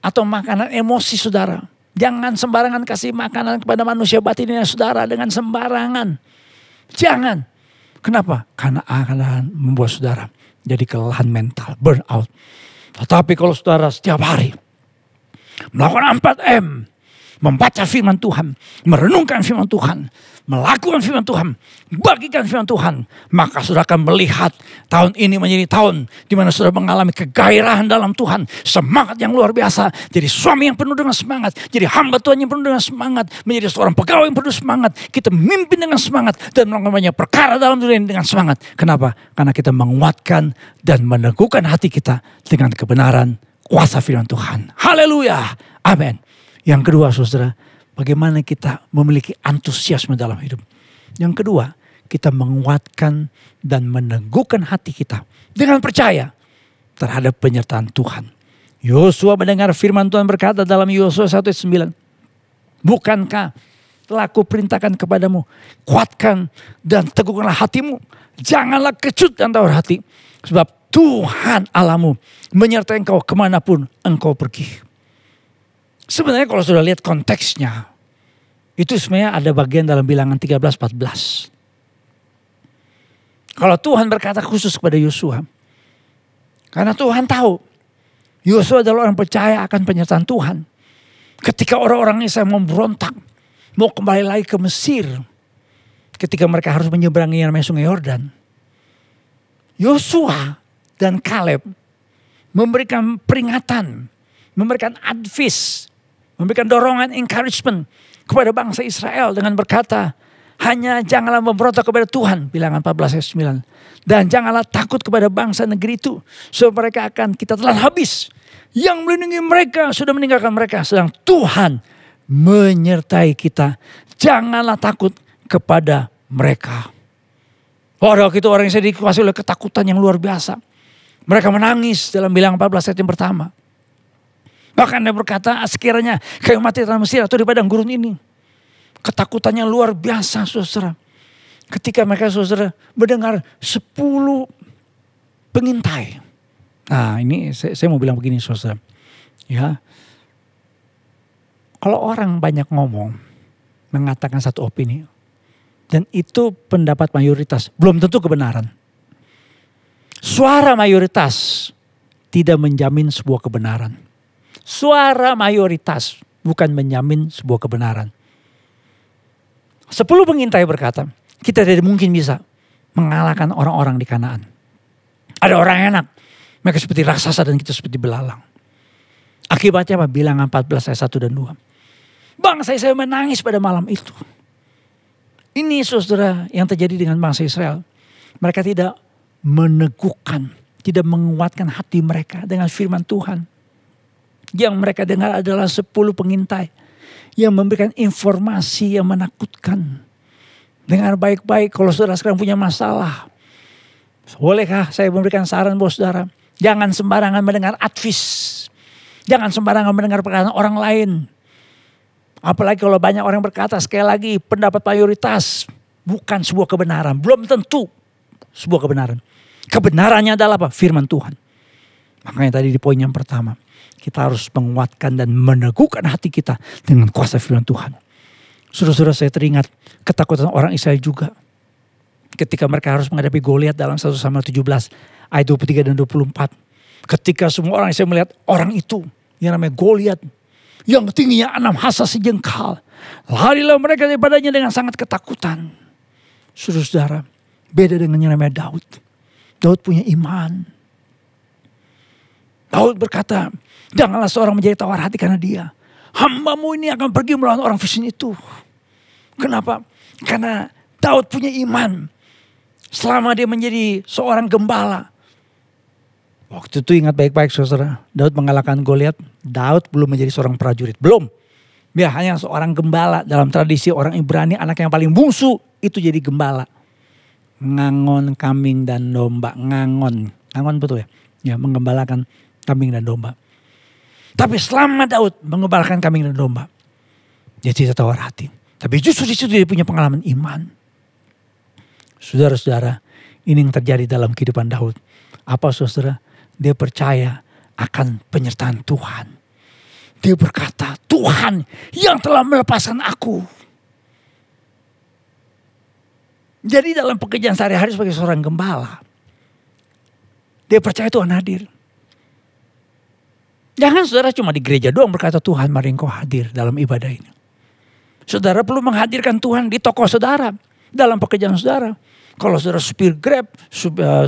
Atau makanan emosi saudara. Jangan sembarangan kasih makanan kepada manusia batinnya saudara dengan sembarangan. Jangan. Kenapa? Karena akan membuat saudara jadi kelelahan mental, burnout. Tetapi kalau saudara setiap hari melakukan 4M, membaca firman Tuhan, merenungkan firman Tuhan, melakukan firman Tuhan, bagikan firman Tuhan, maka saudara akan melihat tahun ini menjadi tahun di mana saudara mengalami kegairahan dalam Tuhan, semangat yang luar biasa, jadi suami yang penuh dengan semangat, jadi hamba Tuhan yang penuh dengan semangat, menjadi seorang pegawai yang penuh semangat, kita memimpin dengan semangat dan melakukan banyak perkara dalam dunia ini dengan semangat. Kenapa? Karena kita menguatkan dan meneguhkan hati kita dengan kebenaran kuasa firman Tuhan. Haleluya. Amin. Yang kedua saudara, bagaimana kita memiliki antusiasme dalam hidup. Yang kedua, kita menguatkan dan meneguhkan hati kita dengan percaya terhadap penyertaan Tuhan. Yosua mendengar firman Tuhan berkata dalam Yosua 1:9. Bukankah telah kuperintahkan kepadamu, kuatkan dan teguhkanlah hatimu. Janganlah kecut dan tawar hati. Sebab Tuhan Allahmu menyertai engkau kemanapun engkau pergi. Sebenarnya kalau sudah lihat konteksnya, itu sebenarnya ada bagian dalam bilangan 13-14. Kalau Tuhan berkata khusus kepada Yosua, karena Tuhan tahu Yosua adalah orang percaya akan penyertaan Tuhan. Ketika orang-orang Israel memberontak, mau kembali lagi ke Mesir, ketika mereka harus menyeberangi yang namanya Sungai Yordan, Yosua dan Kaleb memberikan peringatan, memberikan advice, memberikan dorongan, encouragement kepada bangsa Israel dengan berkata, hanya janganlah memberontak kepada Tuhan, Bilangan 14 ayat 9. Dan janganlah takut kepada bangsa negeri itu, sebab mereka akan kita telan habis. Yang melindungi mereka sudah meninggalkan mereka, sedang Tuhan menyertai kita. Janganlah takut kepada mereka. Waduh, itu orang yang saya dikuasai oleh ketakutan yang luar biasa. Mereka menangis dalam Bilangan 14 ayat yang pertama. Bahkan dia berkata, sekiranya kayu mati tanah Mesir atau di padang gurun ini. Ketakutannya luar biasa, saudara. Ketika mereka, saudara, mendengar 10 pengintai. Nah, ini saya mau bilang begini, saudara. Ya, kalau orang banyak ngomong, mengatakan satu opini, dan itu pendapat mayoritas, belum tentu kebenaran. Suara mayoritas tidak menjamin sebuah kebenaran. Suara mayoritas bukan menjamin sebuah kebenaran. 10 pengintai berkata, kita tidak mungkin bisa mengalahkan orang-orang di Kanaan. Ada orang enak, mereka seperti raksasa dan kita seperti belalang. Akibatnya apa? Bilangan 14 ayat 1 dan 2. Bangsa Israel menangis pada malam itu. Ini, saudara, yang terjadi dengan bangsa Israel. Mereka tidak meneguhkan, tidak menguatkan hati mereka dengan firman Tuhan. Yang mereka dengar adalah 10 pengintai yang memberikan informasi yang menakutkan. Dengar baik-baik, kalau saudara sekarang punya masalah, bolehkah saya memberikan saran buat saudara? Jangan sembarangan mendengar advice. Jangan sembarangan mendengar perkataan orang lain. Apalagi kalau banyak orang berkata, sekali lagi, pendapat mayoritas bukan sebuah kebenaran. Belum tentu sebuah kebenaran. Kebenarannya adalah apa? Firman Tuhan. Makanya tadi di poin yang pertama, kita harus menguatkan dan meneguhkan hati kita dengan kuasa firman Tuhan. Saudara-saudara, saya teringat ketakutan orang Israel juga. Ketika mereka harus menghadapi Goliat dalam 1 Samuel 17 ayat 23 dan 24. Ketika semua orang Israel melihat orang itu yang namanya Goliat, yang tingginya 6 hasta sejengkal, larilah mereka daripadanya dengan sangat ketakutan. Saudara-saudara, beda dengan yang namanya Daud. Daud punya iman. Daud berkata, janganlah seorang menjadi tawar hati karena dia. Hambamu ini akan pergi melawan orang Filistin itu. Kenapa? Karena Daud punya iman. Selama dia menjadi seorang gembala. Waktu itu ingat baik-baik, saudara. Daud mengalahkan Goliat. Daud belum menjadi seorang prajurit. Belum. Dia hanya seorang gembala. Dalam tradisi orang Ibrani, anak yang paling bungsu itu jadi gembala. Ngangon kambing dan domba. Ngangon betul ya? Ya, menggembalakan kambing dan domba. Tapi selama Daud mengembalakan kambing dan domba, dia tidak tawar hati. Tapi justru di situ dia punya pengalaman iman. Saudara-saudara, ini yang terjadi dalam kehidupan Daud. Apa, saudara? Dia percaya akan penyertaan Tuhan. Dia berkata, Tuhan yang telah melepaskan aku. Jadi dalam pekerjaan sehari-hari sebagai seorang gembala, dia percaya Tuhan hadir. Jangan saudara cuma di gereja doang berkata, Tuhan mari engkau hadir dalam ibadah ini. Saudara perlu menghadirkan Tuhan di toko saudara, dalam pekerjaan saudara. Kalau saudara supir Grab,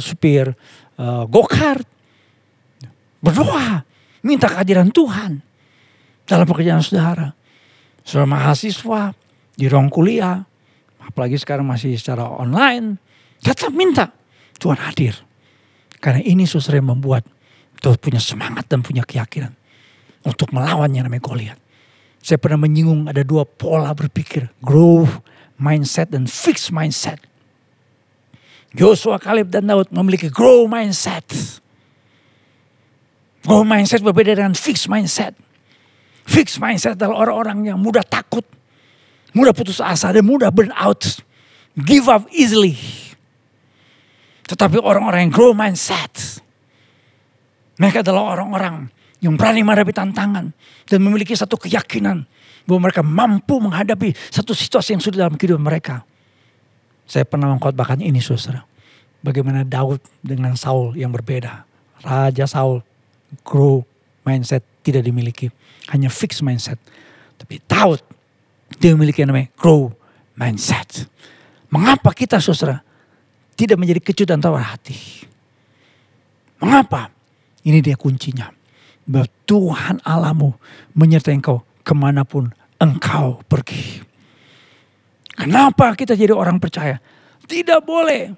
supir go-kart, berdoa, minta kehadiran Tuhan dalam pekerjaan saudara. Saudara mahasiswa, di ruang kuliah, apalagi sekarang masih secara online, tetap minta Tuhan hadir. Karena ini saudara yang membuat Daud punya semangat dan punya keyakinan untuk melawan yang namanya Goliat. Saya pernah menyinggung ada 2 pola berpikir, growth mindset dan fixed mindset. Yosua, Kaleb dan Daud memiliki growth mindset. Growth mindset berbeda dengan fixed mindset. Fixed mindset adalah orang-orang yang mudah takut, mudah putus asa dan mudah burn out, give up easily. Tetapi orang-orang yang growth mindset, mereka adalah orang-orang yang berani menghadapi tantangan dan memiliki satu keyakinan bahwa mereka mampu menghadapi satu situasi yang sulit dalam kehidupan mereka. Saya pernah mengkhotbahkan ini, saudara. Bagaimana Daud dengan Saul yang berbeda. Raja Saul, grow mindset tidak dimiliki. Hanya fixed mindset. Tapi Daud, dia memiliki yang namanya grow mindset. Mengapa kita, saudara, tidak menjadi kecut dan tawar hati? Mengapa? Ini dia kuncinya. Bahwa Tuhan Allahmu menyertai engkau kemanapun engkau pergi. Kenapa kita jadi orang percaya? Tidak boleh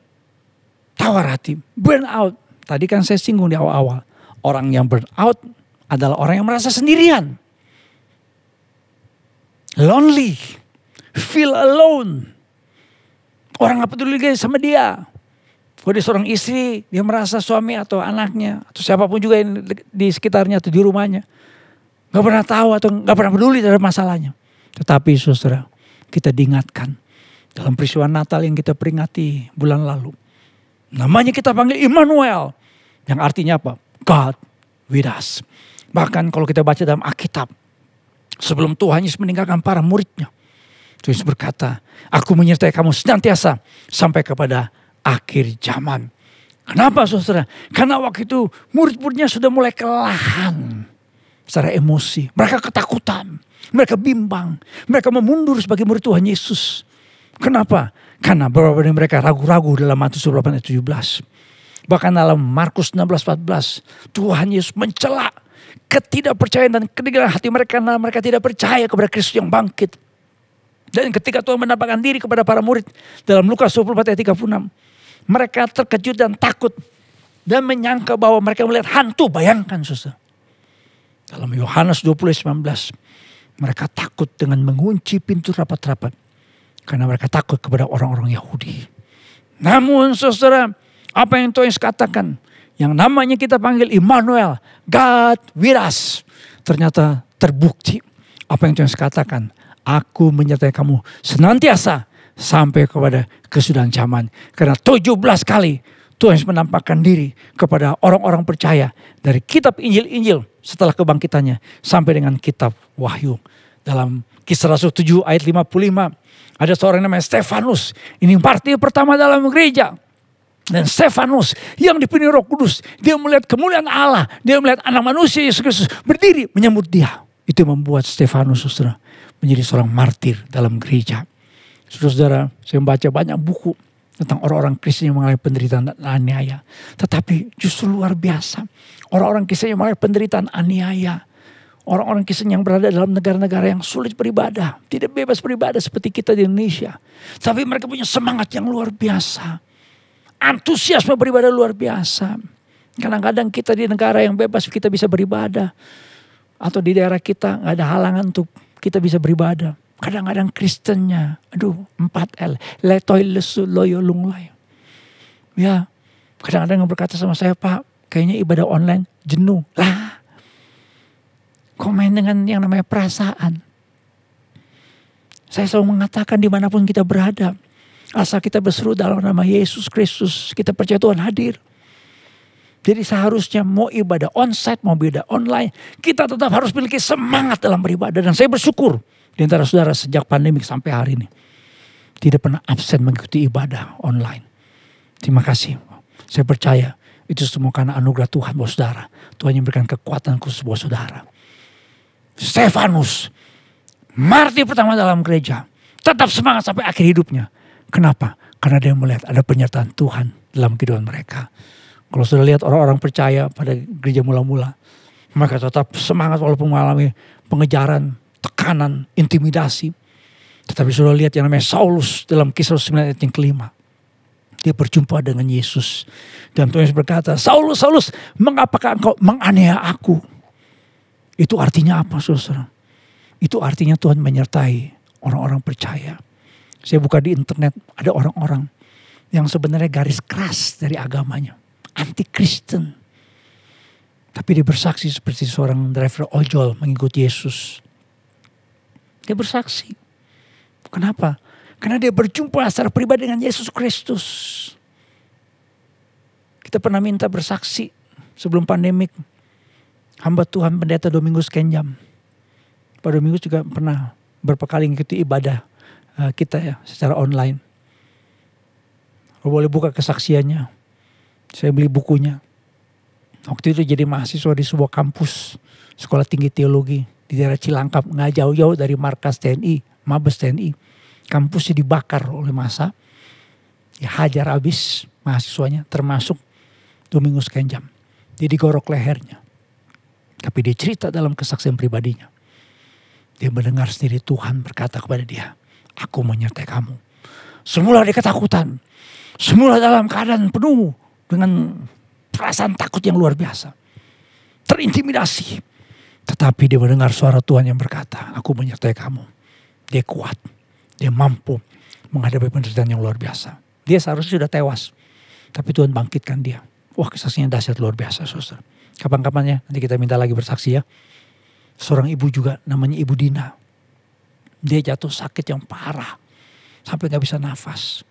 tawar hati, burn out. Tadi kan saya singgung di awal-awal. Orang yang burn out adalah orang yang merasa sendirian. Lonely, feel alone. Orang gak peduli sama dia. Kalau dia seorang istri, dia merasa suami atau anaknya, atau siapapun juga yang di sekitarnya atau di rumahnya, gak pernah tahu atau gak pernah peduli terhadap masalahnya. Tetapi saudara, kita diingatkan dalam peristiwa Natal yang kita peringati bulan lalu. Namanya kita panggil Immanuel, yang artinya apa? God with us. Bahkan kalau kita baca dalam Alkitab, sebelum Tuhan Yesus meninggalkan para muridnya, Tuhan Yesus berkata, aku menyertai kamu senantiasa sampai kepada akhir zaman. Kenapa saudara? Karena waktu itu murid-muridnya sudah mulai kelelahan secara emosi. Mereka ketakutan, mereka bimbang, mereka memundur sebagai murid Tuhan Yesus. Kenapa? Karena beberapa dari mereka ragu-ragu dalam Matius 28 ayat 17. Bahkan dalam Markus 16-14, Tuhan Yesus mencela ketidakpercayaan dan kediglaan hati mereka karena mereka tidak percaya kepada Kristus yang bangkit. Dan ketika Tuhan menampakkan diri kepada para murid dalam Lukas 24 ayat 36, mereka terkejut dan takut dan menyangka bahwa mereka melihat hantu. Bayangkan saudara. Dalam Yohanes 20 ayat 19, mereka takut dengan mengunci pintu rapat-rapat karena mereka takut kepada orang-orang Yahudi. Namun saudara, apa yang Tuhan Yesus katakan, yang namanya kita panggil Immanuel, God with us, ternyata terbukti. Apa yang Tuhan Yesus katakan, aku menyertai kamu senantiasa sampai kepada kesudahan zaman. Karena 17 kali Tuhan Yesus menampakkan diri kepada orang-orang percaya dari kitab Injil-Injil setelah kebangkitannya sampai dengan kitab Wahyu. Dalam Kisah Rasul 7 ayat 55, ada seorang namanya Stefanus. Ini martir pertama dalam gereja. Dan Stefanus yang dipenuhi Roh Kudus, dia melihat kemuliaan Allah, dia melihat anak manusia Yesus Kristus berdiri menyambut dia. Itu membuat Stefanus saudara menjadi seorang martir dalam gereja. Saudara, saya membaca banyak buku tentang orang-orang Kristen yang mengalami penderitaan dan aniaya. Tetapi justru luar biasa. Orang-orang Kristen yang mengalami penderitaan aniaya. Orang-orang Kristen yang berada dalam negara-negara yang sulit beribadah. Tidak bebas beribadah seperti kita di Indonesia. Tapi mereka punya semangat yang luar biasa. Antusiasme beribadah luar biasa. Kadang-kadang kita di negara yang bebas kita bisa beribadah. Atau di daerah kita gak ada halangan untuk kita bisa beribadah. Kadang-kadang Kristennya, 4L, letoy lesu loyo lunglay. Ya, kadang-kadang berkata sama saya, Pak, kayaknya ibadah online jenuh. Lah, komen dengan yang namanya perasaan. Saya selalu mengatakan dimanapun kita berada, asal kita berseru dalam nama Yesus Kristus, kita percaya Tuhan hadir. Jadi seharusnya mau ibadah onsite, mau ibadah online, kita tetap harus memiliki semangat dalam beribadah. Dan saya bersyukur di antara saudara sejak pandemik sampai hari ini tidak pernah absen mengikuti ibadah online. Terima kasih. Saya percaya itu semua karena anugerah Tuhan buat saudara. Tuhan yang memberikan kekuatan khusus buat saudara. Stefanus, martir pertama dalam gereja, tetap semangat sampai akhir hidupnya. Kenapa? Karena dia melihat ada penyertaan Tuhan dalam kehidupan mereka. Kalau sudah lihat orang-orang percaya pada gereja mula-mula, mereka tetap semangat walaupun mengalami pengejaran, tekanan, intimidasi. Tetapi sudah lihat yang namanya Saulus dalam Kisah 9 ayat yang kelima. Dia berjumpa dengan Yesus. Dan Tuhan Yesus berkata, Saulus, Saulus, mengapakah engkau menganiaya aku? Itu artinya apa saudara? Itu artinya Tuhan menyertai orang-orang percaya. Saya buka di internet, ada orang-orang yang sebenarnya garis keras dari agamanya. Anti-Kristen. Tapi dia bersaksi seperti seorang driver ojol mengikuti Yesus. Dia bersaksi. Kenapa? Karena dia berjumpa secara pribadi dengan Yesus Kristus. Kita pernah minta bersaksi sebelum pandemik. Hamba Tuhan Pendeta Domingus Kenjam. Pak Domingus juga pernah beberapa kali mengikuti ibadah kita ya secara online. Boleh buka kesaksiannya. Saya beli bukunya. Waktu itu jadi mahasiswa di sebuah kampus sekolah tinggi teologi di daerah Cilangkap, nggak jauh-jauh dari markas TNI, Mabes TNI. Kampusnya dibakar oleh massa, ya hajar habis mahasiswanya, termasuk Domingus Kenjam. Dia digorok lehernya. Tapi dia cerita dalam kesaksian pribadinya. Dia mendengar sendiri Tuhan berkata kepada dia, aku menyertai kamu. Semula dia ketakutan. Semula dalam keadaan penuh dengan perasaan takut yang luar biasa. Terintimidasi. Tetapi dia mendengar suara Tuhan yang berkata, aku menyertai kamu. Dia kuat. Dia mampu menghadapi penderitaan yang luar biasa. Dia seharusnya sudah tewas. Tapi Tuhan bangkitkan dia. Wah, kesaksiannya dahsyat luar biasa, saudara. Kapan-kapannya nanti kita minta lagi bersaksi ya. Seorang ibu juga namanya Ibu Dina. Dia jatuh sakit yang parah. Sampai gak bisa nafas.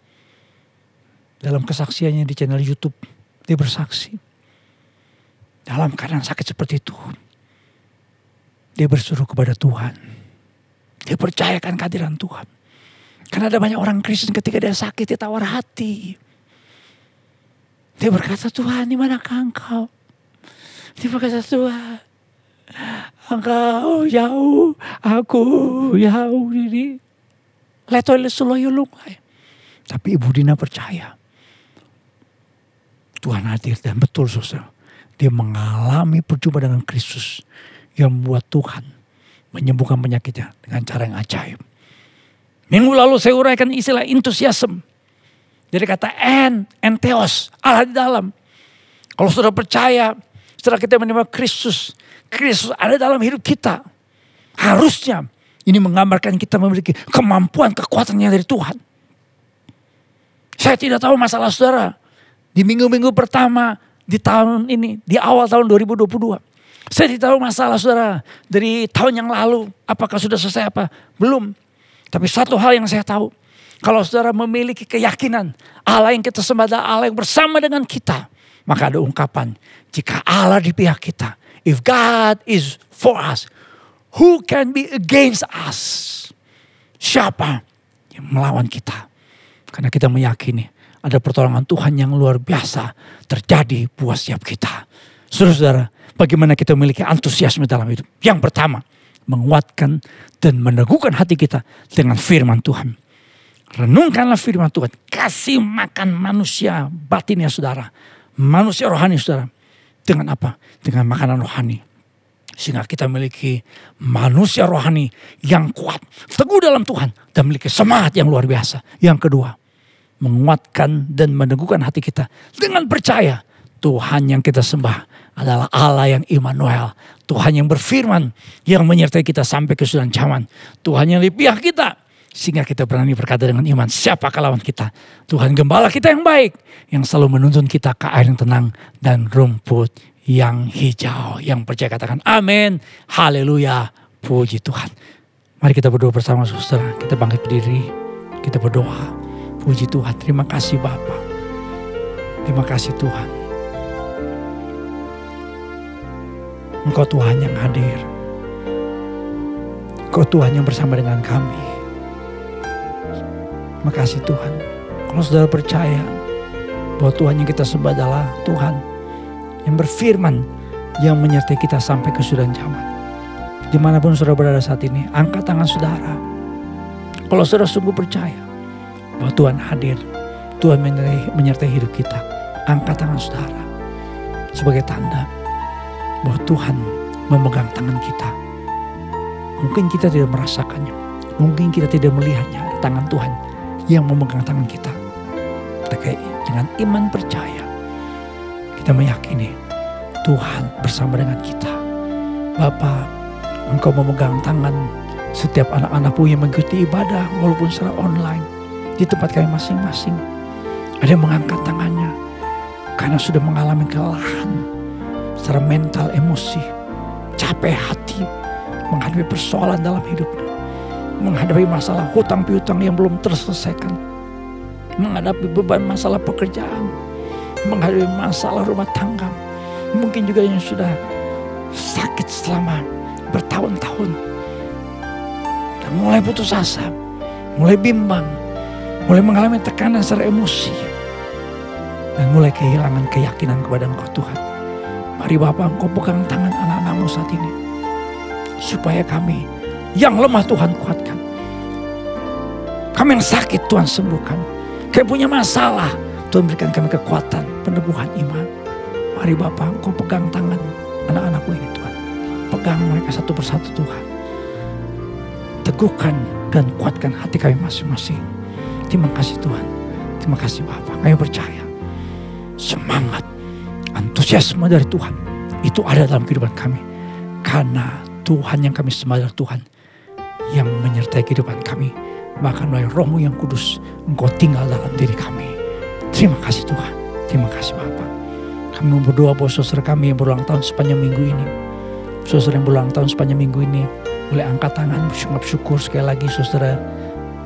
Dalam kesaksiannya di channel YouTube. Dia bersaksi. Dalam keadaan sakit seperti itu. Dia berseru kepada Tuhan. Dia percayakan kehadiran Tuhan. Karena ada banyak orang Kristen ketika dia sakit, dia tawar hati. Dia berkata, Tuhan, di manakah Engkau? Dia berkata, Tuhan, Engkau jauh, aku jauh diri. Letoi suloyulung. Tapi Ibu Dina percaya. Tuhan hadir dan betul saudara. Dia mengalami perjumpaan dengan Kristus. Yang membuat Tuhan menyembuhkan penyakitnya dengan cara yang ajaib. Minggu lalu saya uraikan istilah entusiasm. Dari kata entheos, Allah di dalam. Kalau sudah percaya, setelah kita menerima Kristus, Kristus ada dalam hidup kita. Harusnya ini menggambarkan kita memiliki kemampuan, kekuatan yang dari Tuhan. Saya tidak tahu masalah saudara. Di minggu-minggu pertama di tahun ini, di awal tahun 2022. Saya tidak tahu masalah saudara dari tahun yang lalu. Apakah sudah selesai apa? Belum. Tapi satu hal yang saya tahu. Kalau saudara memiliki keyakinan Allah yang kita sembah adalah Allah yang bersama dengan kita. Maka ada ungkapan. Jika Allah di pihak kita. If God is for us. Who can be against us? Siapa yang melawan kita? Karena kita meyakini. Ada pertolongan Tuhan yang luar biasa. Terjadi buat setiap kita. Saudara-saudara. Bagaimana kita memiliki antusiasme dalam hidup. Yang pertama, menguatkan dan meneguhkan hati kita dengan firman Tuhan. Renungkanlah firman Tuhan. Kasih makan manusia batinnya saudara. Manusia rohani saudara. Dengan apa? Dengan makanan rohani. Sehingga kita memiliki manusia rohani yang kuat. Teguh dalam Tuhan. Dan memiliki semangat yang luar biasa. Yang kedua, menguatkan dan meneguhkan hati kita. Dengan percaya Tuhan yang kita sembah adalah Allah yang Immanuel. Tuhan yang berfirman, yang menyertai kita sampai kesudahan zaman. Tuhan yang di pihak kita. Sehingga kita berani berkata dengan iman, siapakah lawan kita? Tuhan gembala kita yang baik. Yang selalu menuntun kita ke air yang tenang dan rumput yang hijau. Yang percaya katakan amin. Haleluya. Puji Tuhan. Mari kita berdoa bersama saudara. Kita bangkit berdiri. Kita berdoa. Puji Tuhan. Terima kasih Bapa. Terima kasih Tuhan. Engkau Tuhan yang hadir. Engkau Tuhan yang bersama dengan kami. Makasih Tuhan. Kalau saudara percaya bahwa Tuhan yang kita sembah adalah Tuhan yang berfirman, yang menyertai kita sampai kesudahan zaman. Dimanapun saudara berada saat ini, angkat tangan saudara. Kalau saudara sungguh percaya bahwa Tuhan hadir, Tuhan menyertai hidup kita, angkat tangan saudara sebagai tanda bahwa Tuhan memegang tangan kita. Mungkin kita tidak merasakannya. Mungkin kita tidak melihatnya. Ada tangan Tuhan yang memegang tangan kita. Tapi dengan iman percaya. Kita meyakini Tuhan bersama dengan kita. Bapa, Engkau memegang tangan setiap anak-anak-Mu yang mengikuti ibadah. Walaupun secara online. Di tempat kami masing-masing. Ada yang mengangkat tangannya. Karena sudah mengalami kelelahan. Secara mental, emosi, capek hati, menghadapi persoalan dalam hidupnya, menghadapi masalah hutang piutang yang belum terselesaikan, menghadapi beban masalah pekerjaan, menghadapi masalah rumah tangga, mungkin juga yang sudah sakit selama bertahun-tahun, dan mulai putus asa, mulai bimbang, mulai mengalami tekanan secara emosi, dan mulai kehilangan keyakinan kepada Engkau Tuhan. Mari Bapa, Engkau pegang tangan anak-anak-Mu saat ini. Supaya kami yang lemah Tuhan kuatkan. Kami yang sakit Tuhan sembuhkan. Kami punya masalah, Tuhan berikan kami kekuatan, peneguhan iman. Mari Bapa, Engkau pegang tangan anak-anakmu ini Tuhan. Pegang mereka satu persatu Tuhan. Teguhkan dan kuatkan hati kami masing-masing. Terima kasih Tuhan. Terima kasih Bapa. Kami percaya semangat, antusiasme dari Tuhan itu ada dalam kehidupan kami. Karena Tuhan yang kami sembah adalah Tuhan yang menyertai kehidupan kami. Bahkan melalui Roh-Mu yang kudus, Engkau tinggal dalam diri kami. Terima kasih Tuhan. Terima kasih Bapa. Kami berdoa buat saudara kami yang berulang tahun sepanjang minggu ini. Saudara yang berulang tahun sepanjang minggu ini, boleh angkat tangan mengucap syukur sekali lagi. Saudara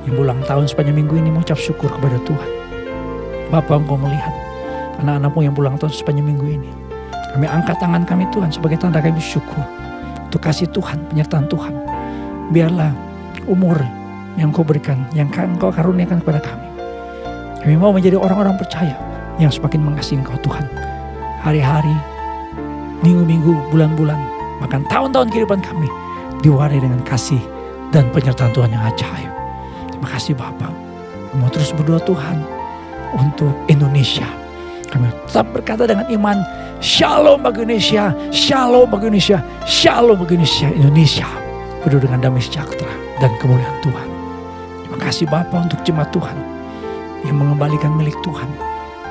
yang berulang tahun sepanjang minggu ini mengucap syukur kepada Tuhan. Bapa, Engkau melihat anak-anakmu yang berulang tahun sepanjang minggu ini. Kami angkat tangan kami Tuhan sebagai tanda kami syukur. Untuk kasih Tuhan, penyertaan Tuhan. Biarlah umur yang Kau berikan, yang Kau karuniakan kepada kami. Kami mau menjadi orang-orang percaya yang semakin mengasihi Engkau Tuhan. Hari-hari, minggu-minggu, bulan-bulan, bahkan tahun-tahun kehidupan kami diwarnai dengan kasih dan penyertaan Tuhan yang ajaib. Terima kasih Bapa. Kami mau terus berdoa Tuhan untuk Indonesia. Kami tetap berkata dengan iman, Shalom bagi Indonesia, Shalom bagi Indonesia, Shalom bagi Indonesia. Indonesia penuh dengan damai sejahtera dan kemuliaan Tuhan. Terima kasih Bapa untuk jemaat Tuhan yang mengembalikan milik Tuhan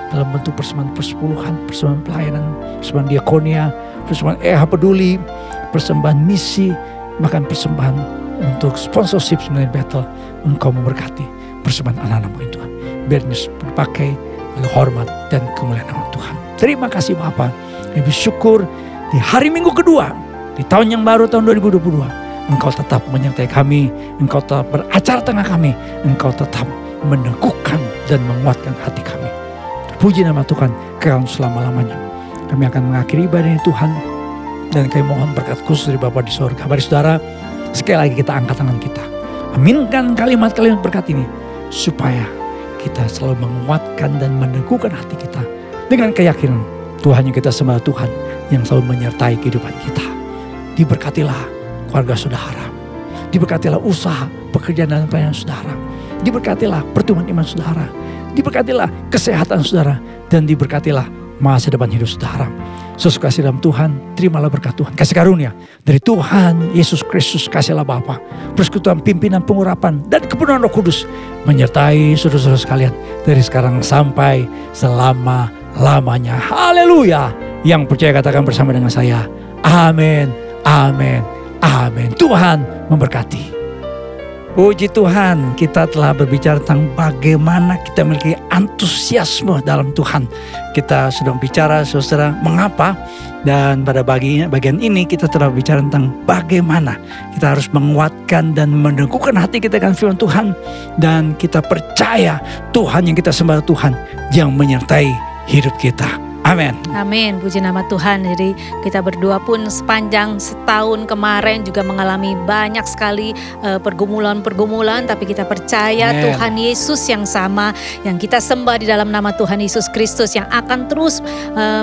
dalam bentuk persembahan persepuluhan, persembahan pelayanan, persembahan diakonia, persembahan peduli, persembahan misi, bahkan persembahan untuk sponsorship Seminari Battle. Engkau memberkati persembahan anak-anakmu itu Tuhan. Biar dipakai bagi hormat dan kemuliaan nama Tuhan. Terima kasih Bapa. Kami bersyukur di hari Minggu kedua di tahun yang baru, tahun 2022. Engkau tetap menyertai kami, Engkau tetap beracara tengah kami, Engkau tetap meneguhkan dan menguatkan hati kami. Terpuji nama Tuhan kekal selama-lamanya. Kami akan mengakhiri ibadah ini Tuhan, dan kami mohon berkat khusus dari Bapa di surga. Mari saudara, sekali lagi kita angkat tangan kita. Aminkan kalimat-kalimat berkat ini, supaya kita selalu menguatkan dan meneguhkan hati kita dengan keyakinan Tuhan yang kita sembah, Tuhan yang selalu menyertai kehidupan kita. Diberkatilah keluarga saudara, diberkatilah usaha, pekerjaan dan pelayanan saudara, diberkatilah pertumbuhan iman saudara, diberkatilah kesehatan saudara, dan diberkatilah masa depan hidup saudara. Sesuai kasih dalam Tuhan, terimalah berkat Tuhan, kasih karunia dari Tuhan Yesus Kristus, kasihlah Bapa, persekutuan pimpinan pengurapan dan kepenuhan Roh Kudus menyertai saudara-saudara sekalian dari sekarang sampai selama-lamanya. Haleluya. Yang percaya katakan bersama dengan saya, amin, amin, amin. Tuhan memberkati. Puji Tuhan, kita telah berbicara tentang bagaimana kita memiliki antusiasme dalam Tuhan. Kita sudah bicara saudara mengapa, dan pada bagian ini kita telah bicara tentang bagaimana kita harus menguatkan dan meneguhkan hati kita dengan firman Tuhan, dan kita percaya Tuhan yang kita sembah, Tuhan yang menyertai hidup kita. Amin. Amin, puji nama Tuhan. Jadi kita berdua pun sepanjang setahun kemarin juga mengalami banyak sekali pergumulan-pergumulan, tapi kita percaya Amen. Tuhan Yesus yang sama, yang kita sembah di dalam nama Tuhan Yesus Kristus, yang akan terus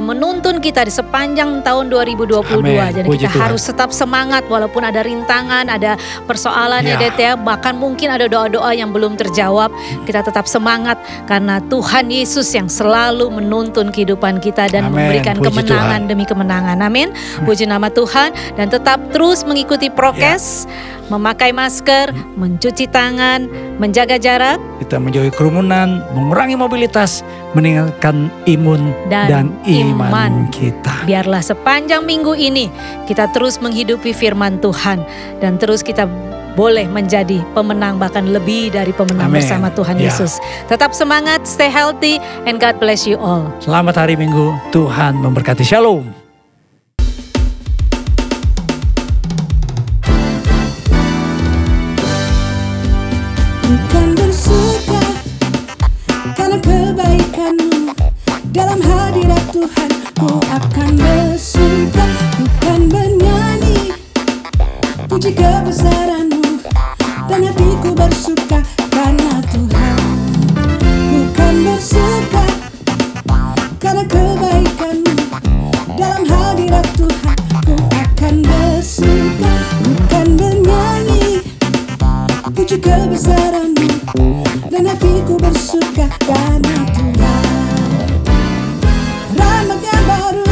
menuntun kita di sepanjang tahun 2022. Amen. Jadi Puji kita Tuhan. harus tetap semangat walaupun ada rintangan, ada persoalan, Ya. bahkan mungkin ada doa-doa yang belum terjawab. Kita tetap semangat karena Tuhan Yesus yang selalu menuntun kehidupan kita dan Amen. memberikan Puji kemenangan Tuhan. demi kemenangan. Amin. Puji nama Tuhan, dan tetap terus mengikuti prokes, memakai masker, mencuci tangan, menjaga jarak, Kita menjauhi kerumunan, mengurangi mobilitas, meningkatkan imun dan iman kita. Biarlah sepanjang minggu ini kita terus menghidupi firman Tuhan, dan terus kita boleh menjadi pemenang, bahkan lebih dari pemenang Amen. bersama Tuhan Ya. Yesus. Tetap semangat, stay healthy, and God bless you all. Selamat hari Minggu, Tuhan memberkati. Shalom. Bukan bersuka karena kebaikanmu, dalam hadirat Tuhan ku akan bersuka. Bukan bernyanyi puji kebesaranmu, dan hatiku bersuka karena Tuhan. Bukan bersuka karena kebaikanmu, dalam hadirat Tuhan ku akan bersuka. Bukan bernyanyi puji kebesaranmu, dan hatiku bersuka karena Tuhan. Rahmat yang baru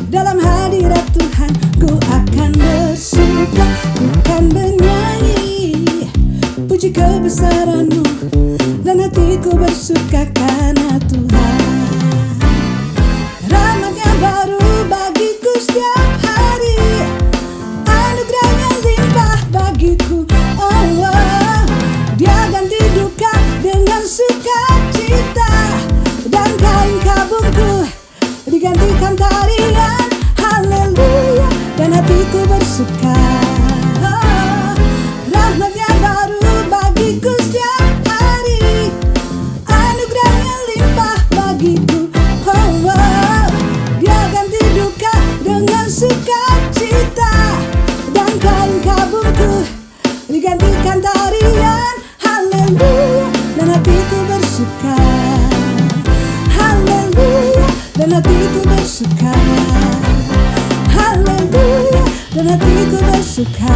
dalam hadirat Tuhan ku akan bersuka, ku akan bernyanyi puji kebesaran-Mu, dan hatiku bersuka karena Tuhan. Rahmat-Nya baru bagiku setiap hari, anugerah-Nya limpah bagiku. Oh, oh. Dia ganti duka dengan sukacita, dan kain kabungku digantikan tarian. Haleluya, dan hatiku bersuka. Oh, rahmat-Nya baru bagiku setiap hari, anugerah-Nya limpah bagiku. Oh, oh. Dia ganti duka dengan sukacita, dan kain kabungku digantikan tarian. Haleluya, dan hatiku bersuka. Haleluya, dan hatiku bersuka. Haleluya, dan hatiku bersuka.